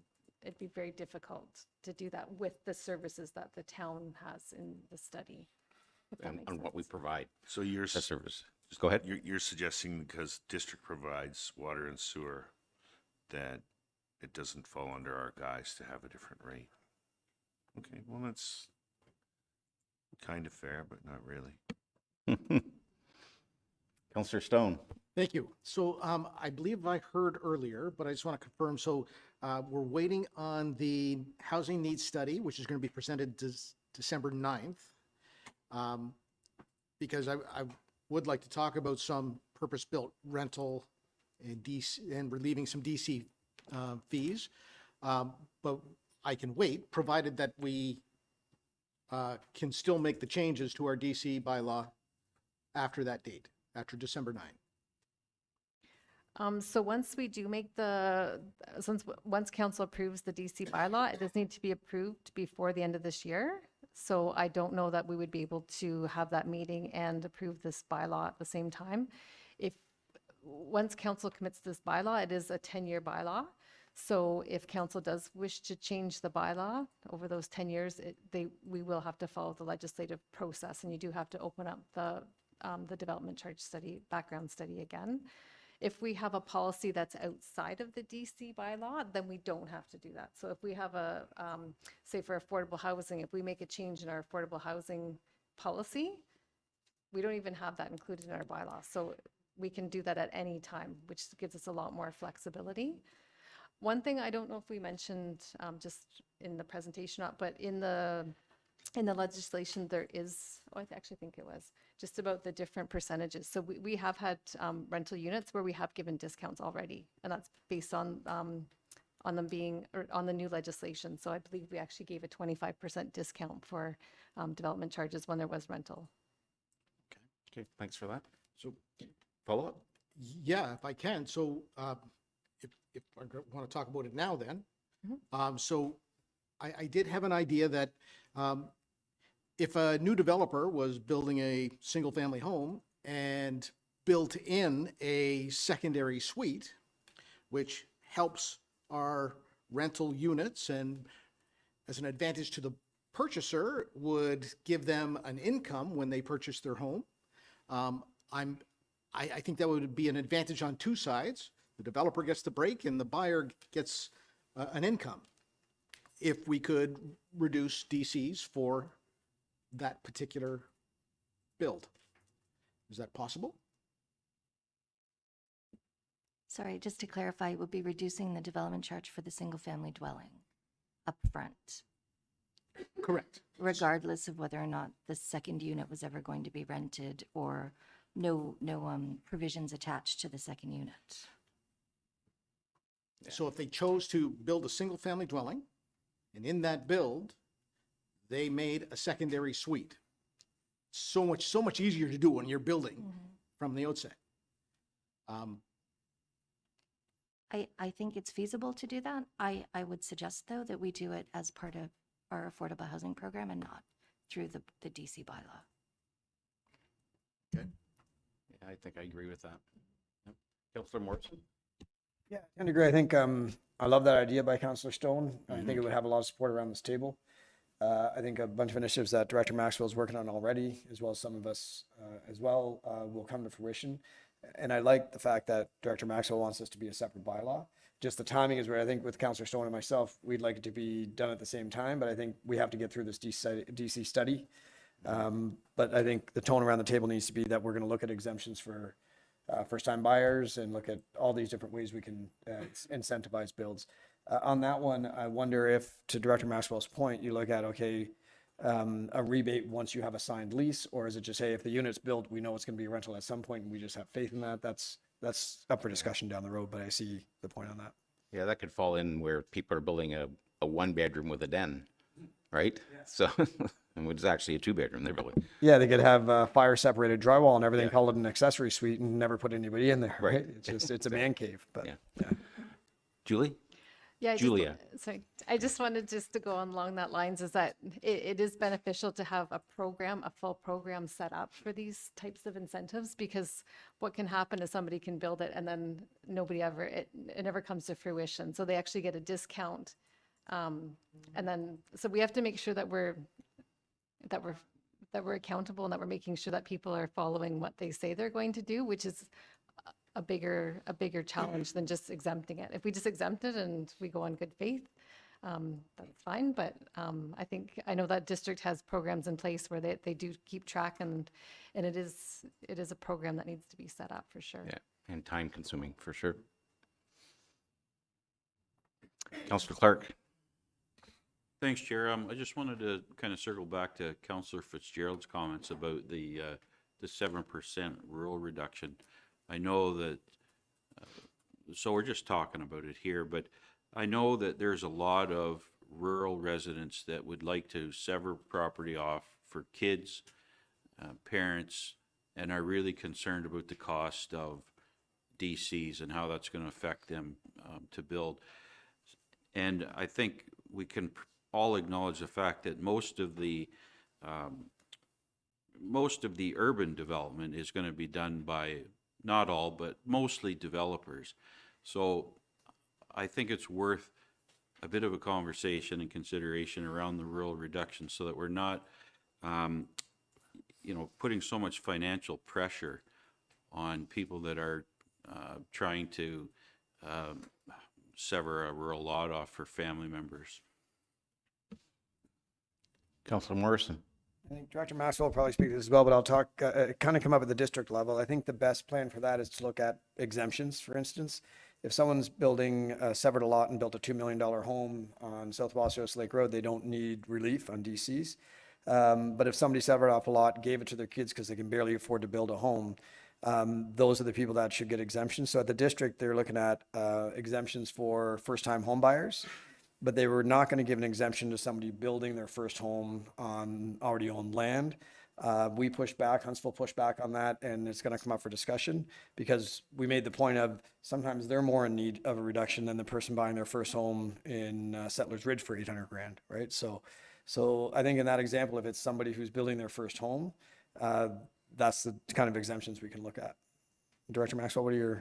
it'd be very difficult to do that with the services that the town has in the study. if that makes And what we sense. provide, So you're, the service. Just go ahead. you're suggesting because district provides water and sewer, that it doesn't fall under our guise to have a different rate? Okay, well, that's kind of fair, but not really. Counselor Stone. Thank you. So I believe I heard earlier, but I just want to confirm. So we're waiting on the housing needs study, which is going to be presented December 9th. Because I would like to talk about some purpose-built rental and DC, and relieving some DC fees. But I can wait, provided that we can still make the changes to our DC bylaw after that date, after December 9th. So once we do make once council approves the DC bylaw, it does need to be approved before the end of this year. So I don't know that we would be able to have that meeting and approve this bylaw at the same time. Once council commits this bylaw, it is a 10-year bylaw. So if council does wish to change the bylaw over those 10 years, we will have to follow the legislative process, and you do have to open up the development charge study, background study again. If we have a policy that's outside of the DC bylaw, then we don't have to do that. So if we have say for affordable housing, if we make a change in our affordable housing policy, we don't even have that included in our bylaw. So we can do that at any time, which gives us a lot more flexibility. One thing I don't know if we mentioned just in the presentation, but in the legislation, there is, I actually think it was, just about the different percentages. So we have had rental units where we have given discounts already, and that's based on them being, or on the new legislation. So I believe we actually gave a 25% discount for development charges when there was rental. Okay, thanks for that. So Follow up? yeah, if I can. So if I want to talk about it now then. So I did have an idea that if a new developer was building a single-family home and built in a secondary suite, which helps our rental units and as an advantage to the purchaser would give them an income when they purchase their home. I think that would be an advantage on two sides. The developer gets the break and the buyer gets an income. If we could reduce DCs for that particular build. Is that possible? Sorry, just to clarify, it would be reducing the development charge for the single-family dwelling upfront, Correct. regardless of whether or not the second unit was ever going to be rented or no provisions attached to the second unit. So if they chose to build a single-family dwelling, and in that build, they made a secondary suite. So much easier to do when you're building from the outset. I think it's feasible to do that. I would suggest, though, that we do it as part of our affordable housing program and not through the DC bylaw. Yeah, I think I agree with that. Yep. Councilor Morrison? Yeah, I tend to agree. I think I love that idea by Councillor Stone. I think it would have a lot of support around this table. I think a bunch of initiatives that Director Maxwell is working on already, as well as some of us as well, will come to fruition. And I like the fact that Director Maxwell wants this to be a separate bylaw. Just the timing is where I think with Councillor Stone and myself, we'd like it to be done at the same time, but I think we have to get through this DC study But I think the tone around the table needs to be that we're going to look at exemptions for first-time buyers and look at all these different ways we can incentivize builds. On that one, I wonder if, to Director Maxwell's point, you look at, okay, a rebate once you have a signed lease, or is it just, hey, if the unit's built, we know it's going to be a rental at some point and we just have faith in that? That's up for discussion down the road, but I see the point on that. Yeah, that could fall in where people are building a one-bedroom with a den, right? So, and it's actually a two-bedroom they're building. Yeah, they could have fire-separated drywall and everything, call it an accessory suite and never put anybody in there, Right. right? It's just, it's a man cave, but. Yeah. Julie? Yeah, Julia. Sorry, I just wanted just to go along that lines is that it is beneficial to have a full program set up for these types of incentives, because what can happen is somebody can build it and then it never comes to fruition. So they actually get a discount. And then, so we have to make sure that we're accountable and that we're making sure that people are following what they say they're going to do, which is a bigger challenge than just exempting it. If we just exempt it and we go on good faith, that's fine. But I know that district has programs in place where they do keep track, and it is a program that needs to be set up for sure. Yeah, and time consuming for sure. Councillor Clark? Thanks, Chair. I just wanted to kind of circle back to Councillor Fitzgerald's comments about the 7% rural reduction. I know that, so we're just talking about it here, but I know that there's a lot of rural residents that would like to sever property off for kids, parents, and are really concerned about the cost of DCs and how that's going to affect them to build. And I think we can all acknowledge the fact that most of the urban development is going to be done by, not all, but mostly developers. So I think it's worth a bit of a conversation and consideration around the rural reduction, so that we're not, putting so much financial pressure on people that are trying to sever a rural lot off for family members. Councillor Morrison? I think Director Maxwell will probably speak to this as well, but I'll talk, kind of come up at the district level. I think the best plan for that is to look at exemptions, for instance. If someone's building, severed a lot and built a $2 million home on South Wassios Lake Road, they don't need relief on DCs. But if somebody severed off a lot, gave it to their kids because they can barely afford to build a home, those are the people that should get exemptions. So at the district, they're looking at exemptions for first-time home buyers, but they were not going to give an exemption to somebody building their first home on already owned land. We pushed back, Huntsville pushed back on that, and it's going to come up for discussion, because we made the point of sometimes they're more in need of a reduction than the person buying their first home in Settlers Ridge for $800,000, right? So I think in that example, if it's somebody who's building their first home, that's the kind of exemptions we can look at. Director Maxwell, is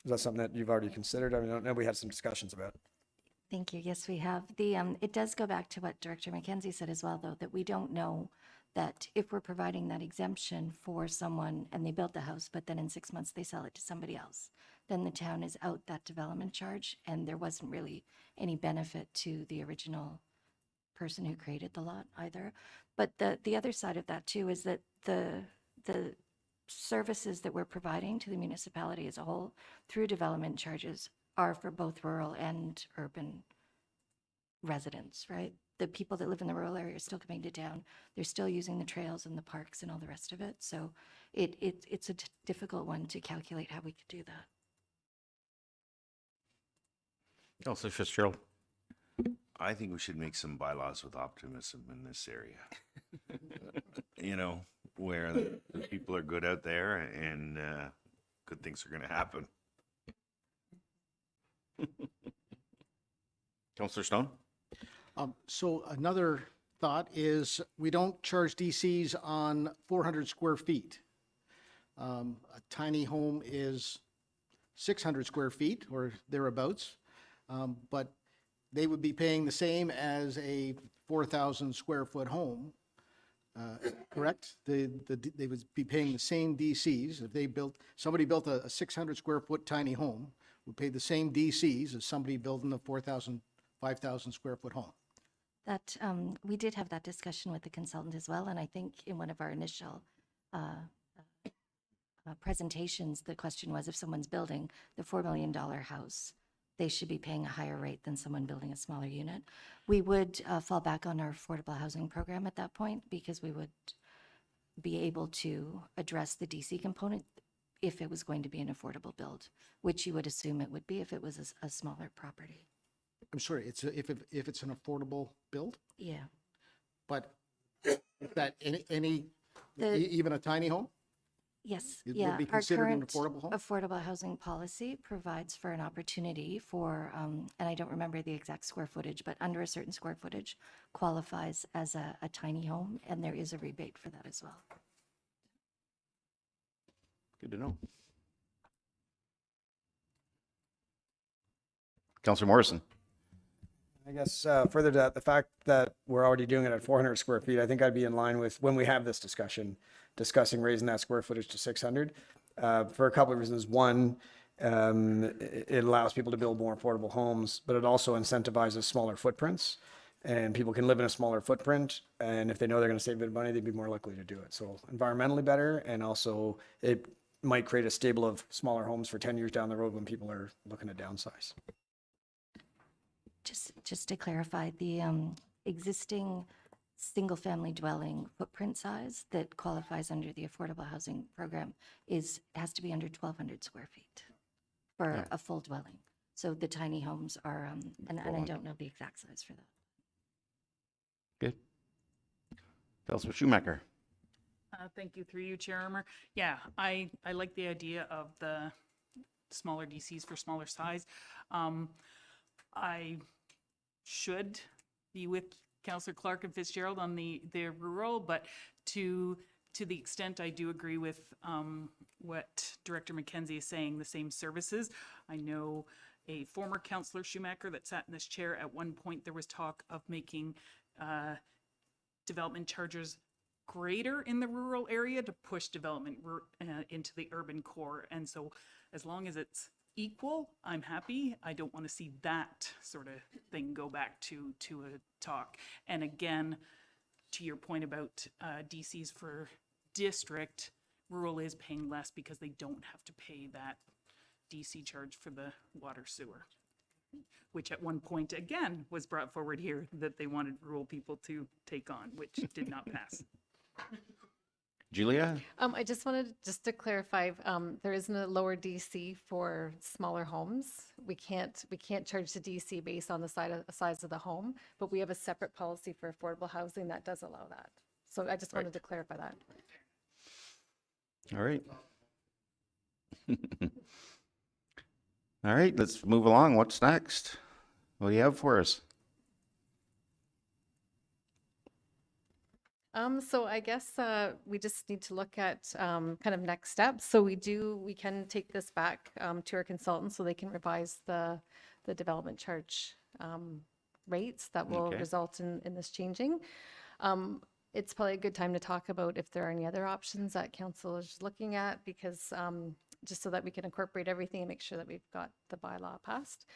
that something that you've already considered? I mean, I know we had some discussions about. Thank you. Yes, we have. It does go back to what Director McKenzie said as well, though, that we don't know that if we're providing that exemption for someone and they built the house, but then in 6 months they sell it to somebody else, then the town is out that development charge, and there wasn't really any benefit to the original person who created the lot either. But the other side of that too is that the services that we're providing to the municipality as a whole through development charges are for both rural and urban residents, right? The people that live in the rural area are still coming to town. They're still using the trails and the parks and all the rest of it. So it's a difficult one to calculate how we could do that. Councillor Fitzgerald? I think we should make some bylaws with optimism in this area. Where the people are good out there and good things are going to happen. Councillor Stone? So another thought is we don't charge DCs on 400 square feet. A tiny home is 600 square feet or thereabouts, but they would be paying the same as a 4,000 square foot home, correct? They would be paying the same DCs. If somebody built a 600 square foot tiny home, would pay the same DCs as somebody building a 4,000, 5,000 square foot home. That, we did have that discussion with the consultant as well, and I think in one of our initial presentations, the question was if someone's building the $4 million house, they should be paying a higher rate than someone building a smaller unit. We would fall back on our affordable housing program at that point because we would be able to address the DC component if it was going to be an affordable build, which you would assume it would be if it was a smaller property. I'm sorry, if it's an affordable build, Yeah. but is that even a tiny home? Yes, It would yeah. be Our considered an current affordable home? affordable housing policy provides for an opportunity for, and I don't remember the exact square footage, but under a certain square footage qualifies as a tiny home, and there is a rebate for that as well. Good to know. Councillor Morrison. I guess further to that, the fact that we're already doing it at 400 square feet, I think I'd be in line with when we have this discussing raising that square footage to 600 for a couple of reasons. One, it allows people to build more affordable homes, but it also incentivizes smaller footprints. And people can live in a smaller footprint, and if they know they're going to save a bit of money, they'd be more likely to do it. So environmentally better, and also it might create a stable of smaller homes for 10 years down the road when people are looking to downsize. Just to clarify, the existing single-family dwelling footprint size that qualifies under the affordable housing program has to be under 1,200 square feet for a full dwelling. So the tiny homes are, and I don't know the exact size for that. Good. Councillor Schumacher. Thank you, through you, Chair Armour. Yeah, I like the idea of the smaller DCs for smaller size. I should be with Councillor Clark and Fitzgerald on the rural, but to the extent I do agree with what Director McKenzie is saying, the same services. I know a former Councillor Schumacher that sat in this chair. At one point, there was talk of making development charges greater in the rural area to push development into the urban core. And so as long as it's equal, I'm happy. I don't want to see that sort of thing go back to a talk. And again, to your point about DCs for district, rural is paying less because they don't have to pay that DC charge for the water sewer, which at one point again was brought forward here that they wanted rural people to take on, which did not pass. Julia? I just wanted to clarify, there isn't a lower DC for smaller homes. We can't charge the DC based on the size of the home, but we have a separate policy for affordable housing that does allow that. So I just wanted to clarify that. All right. All right, let's move along. What's next? What do you have for us? So I guess we just need to look at kind of next steps. So we can take this back to our consultants so they can revise the development charge rates that will Okay. result in this changing. It's probably a good time to talk about if there are any other options that council is looking at, because just so that we can incorporate everything and make sure that we've got the bylaw passed.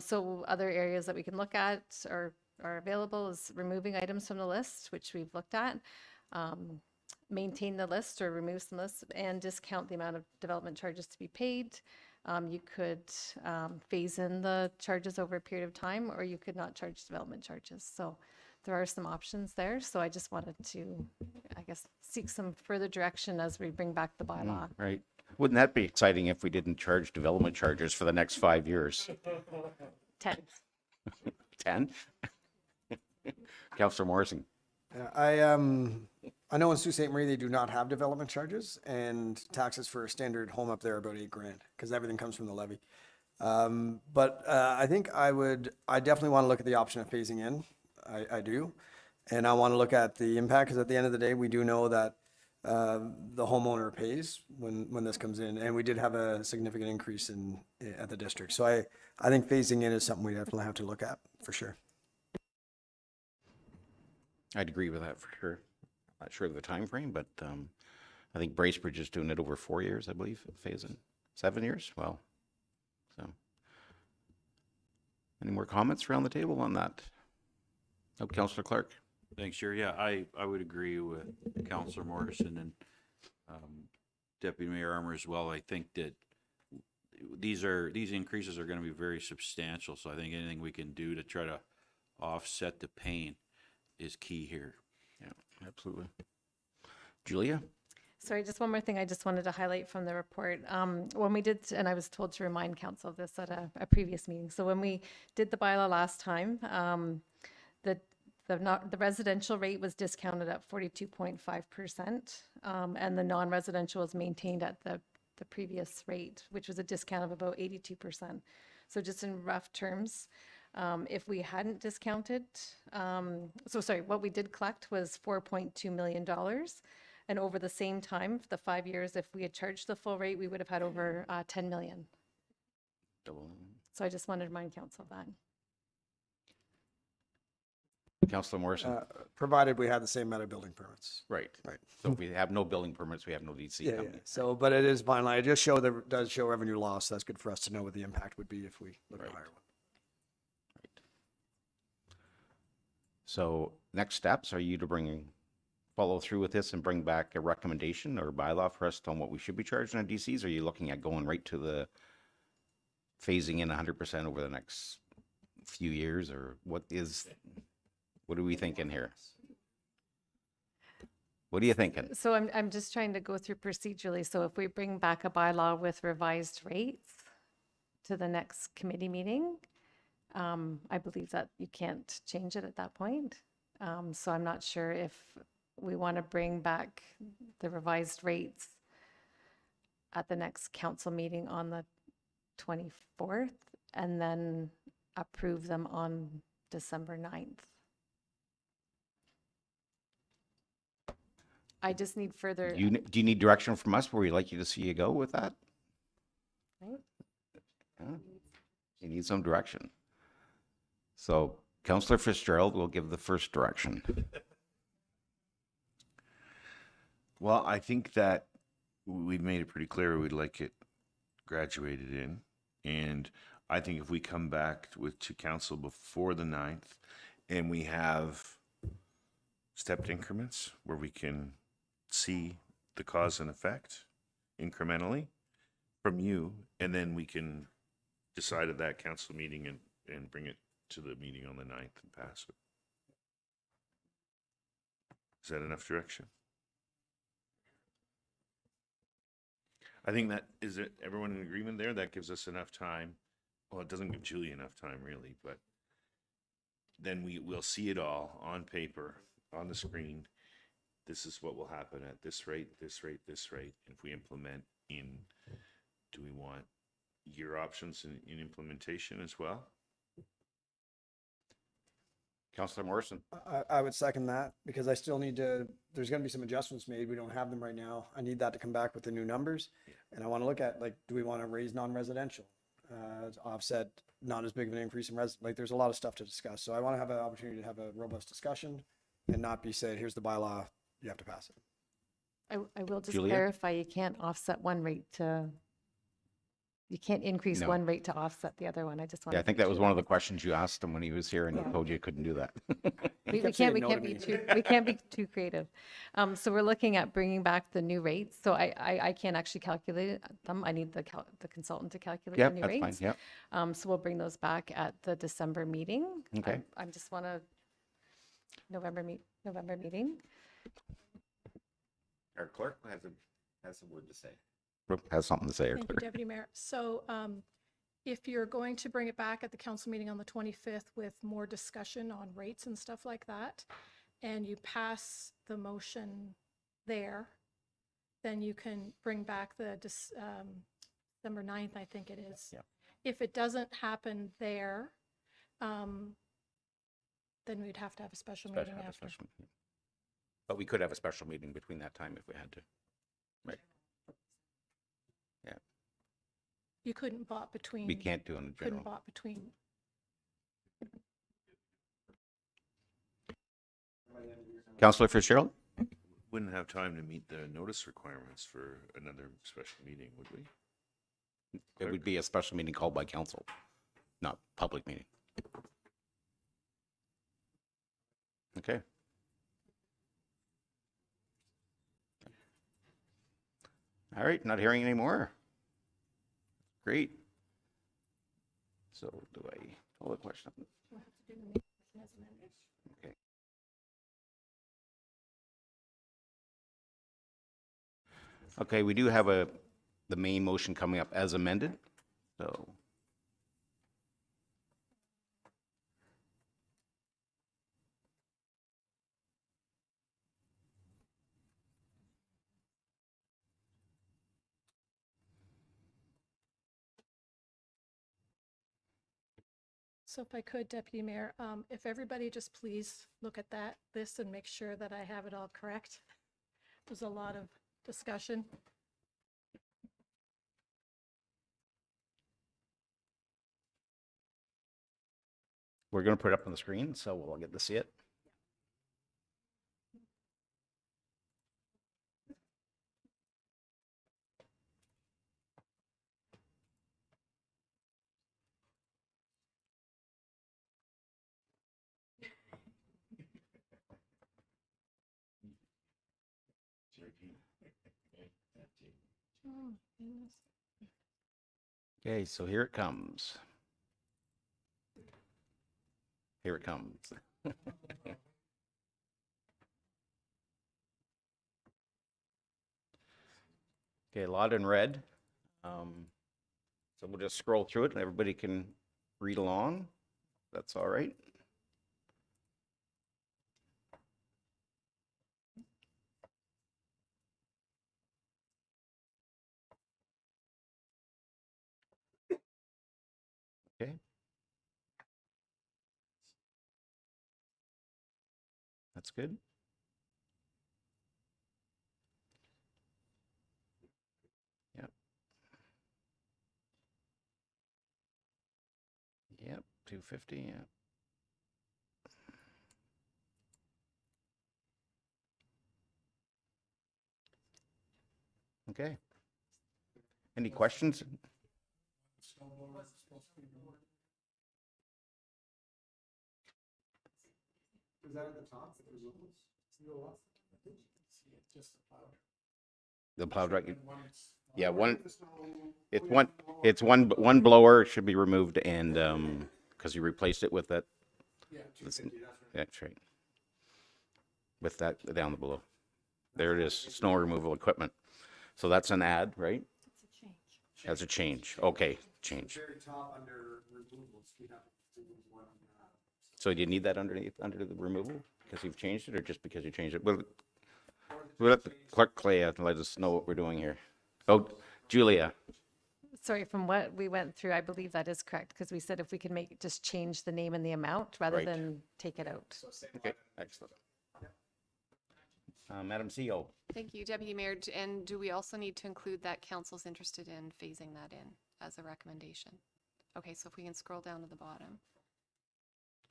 So other areas that we can look at are available is removing items from the list, which we've looked at, maintain the list or remove some lists, and discount the amount of development charges to be paid. You could phase in the charges over a period of time, or you could not charge development charges. So there are some options there. So I just wanted to, I guess, seek some further direction as we bring back the bylaw. Right. Wouldn't that be exciting if we didn't charge development charges for the next 5 years? 10. 10? Councillor Morrison. Yeah, I know in Sault Ste. Marie, they do not have development charges, and taxes for a standard home up there are about $8,000 because everything comes from the levy. But I think I definitely want to look at the option of phasing in. I do. And I want to look at the impact, because at the end of the day, we do know that the homeowner pays when this comes in, and we did have a significant increase at the district. So I think phasing in is something we definitely have to look at for sure. I'd agree with that for sure. Not sure of the time frame, but I think Bracebridge is doing it over 4 years, I believe, phasing. 7 years? Well, so. Any more comments around the table on that? Councillor Clark? Thanks, Chair. Yeah, I would agree with Councillor Morrison and Deputy Mayor Armour as well. I think that these increases are going to be very substantial, so I think anything we can do to try to offset the pain is key here. Yeah, absolutely. Julia? Sorry, just one more thing I just wanted to highlight from the report. When we did, and I was told to remind council of this at a previous meeting. So when we did the bylaw last time, the residential rate was discounted at 42.5%, and the non-residential was maintained at the previous rate, which was a discount of about 82%. So just in rough terms, if we hadn't discounted, what we did collect was $4.2 million. And over the same time, the 5 years, if we had charged the full rate, we would have had over 10 million. So I just wanted to remind council of that. Councillor Morrison? Provided we had the same amount of building permits. Right. Right. So if we have no building permits, we have no DC Yeah, coming in. So, but it is fine line. It just does show revenue loss. That's good for us to know what the impact would be if we look at a higher one. So next steps are you to follow through with this and bring back a recommendation or bylaw for us on what we should be charging on DCs? Are you looking at going right to the phasing in 100% over the next few years, or what are we thinking here? What are you thinking? So I'm just trying to go through procedurally. So if we bring back a bylaw with revised rates to the next committee meeting, I believe that you can't change it at that point. So I'm not sure if we want to bring back the revised rates at the next council meeting on the 24th and then approve them on December 9th. I just need further. Do you need direction from us where we'd like you to see you go with that? Right. Yeah. You need some direction. So Councillor Fitzgerald will give the first direction. Well, I think that we've made it pretty clear we'd like it graduated in. And I think if we come back to council before the 9th and we have stepped increments where we can see the cause and effect incrementally from you, and then we can decide at that council meeting and bring it to the meeting on the 9th and pass it. Is that enough direction? I think that, is it, everyone in agreement there? That gives us enough time. Well, it doesn't give Julie enough time really, but then we'll see it all on paper, on the screen. This is what will happen at this rate, this rate, this rate. If we implement in, do we want year options in implementation as well? Councillor Morrison? I would second that because I still need to, there's going to be some adjustments made. We don't have them right now. I need that to come back with the new numbers. And I want to look at, like, do we want to raise non-residential? Offset not as big of an increase in like there's a lot of stuff to discuss. So I want to have an opportunity to have a robust discussion and not be said, here's the bylaw, you have to pass it. I will just Julia? clarify, you can't offset one rate to, you can't increase No. one rate to offset the other one. I just want. Yeah, I think that was one of the questions you asked him when he was here, and he told you couldn't do that. We kept can't, saying no to be me. we can't be too creative. So we're looking at bringing back the new rates. So I can't actually calculate them. I need the consultant to calculate Yep, the new that's fine, rates. yep. So we'll bring those back at the December meeting. Okay. I just want to, November meeting. Our clerk has a word to say. Has something to say, our Thank you, clerk. Deputy Mayor. So if you're going to bring it back at the council meeting on the 25th with more discussion on rates and stuff like that, and you pass the motion there, then you can bring back the December 9th, I think it is. Yep. If it doesn't happen there, then we'd have to have a special meeting Have a after. special meeting. But we could have a special meeting between that time if we had to. Right. Yeah, You couldn't bot between. we can't do in the Couldn't general. bot between. Councillor Fitzgerald? Wouldn't have time to meet the notice requirements for another special meeting, would we? It would be a special meeting called by council, not public meeting. Okay. All right, not hearing any more. Great. So do I call the question? Okay. Okay, we do have the main motion coming up as amended, so. So if I could, Deputy Mayor, if everybody just please look at this and make sure that I have it all correct. There's a lot of discussion. We're going to put it up on the screen, so we'll get to see it. Oh, goodness. Okay, so here it comes. Here it comes. Okay, a lot in red. So we'll just scroll through it and everybody can read along. That's all right. Okay. That's good. Yep. Yep, 250, yeah. Okay. Any questions? Is that at the top? The plowed right. Yeah, one blower should be removed and, because you replaced it with that. That's right. With that down below. There it is, snow removal equipment. So that's an add, right? As a change. Okay, change. Very top under removals, we have one. So do you need that underneath, under the removal? Because you've changed it or just because you changed it? We'll let the clerk Clay let us know what we're doing here. Oh, Julia. Sorry, from what we went through, I believe that is correct, because we said if we could just change the name and the amount rather Right. than take it out. Okay, excellent. Madam CEO. Thank you, Deputy Mayor. And do we also need to include that council's interested in phasing that in as a recommendation? Okay, so if we can scroll down to the bottom.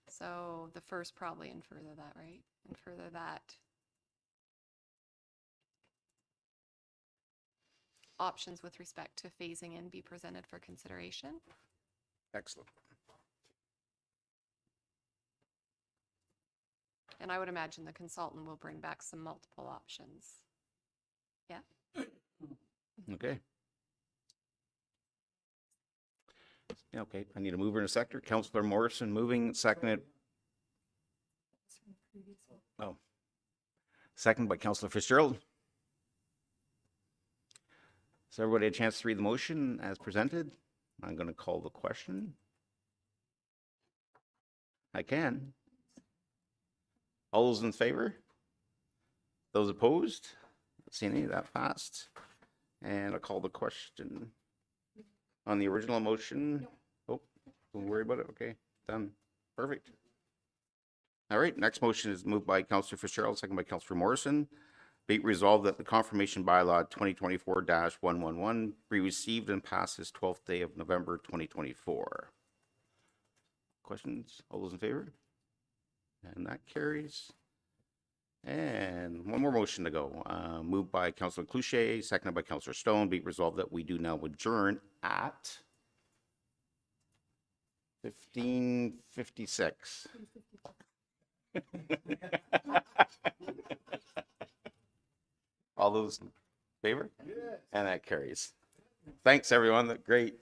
So the first probably and further that, right? And further that. Options with respect to phasing in be presented for consideration. Excellent. And I would imagine the consultant will bring back some multiple options. Yeah? Okay. Yeah, okay, I need a mover in a sector. Councillor Morrison moving, seconded. Oh. Second by Councillor Fitzgerald. So everybody a chance to read the motion as presented? I'm going to call the question. I can. All those in favor? Those opposed? See any? That passed. And I'll call the question on the original motion. Oh, don't worry about it. Okay, done. Perfect. All right, next motion is moved by Councillor Fitzgerald, second by Councillor Morrison. Be it resolved that the confirmation bylaw 2024-111 be received and passed this 12th day of November 2024. Questions? All those in favor? And that carries. And one more motion to go. Moved by Councillor Cloutier, seconded by Councillor Stone. Be it resolved that we do now adjourn at 15:56. All those in favor? And that carries. Thanks, everyone. Great.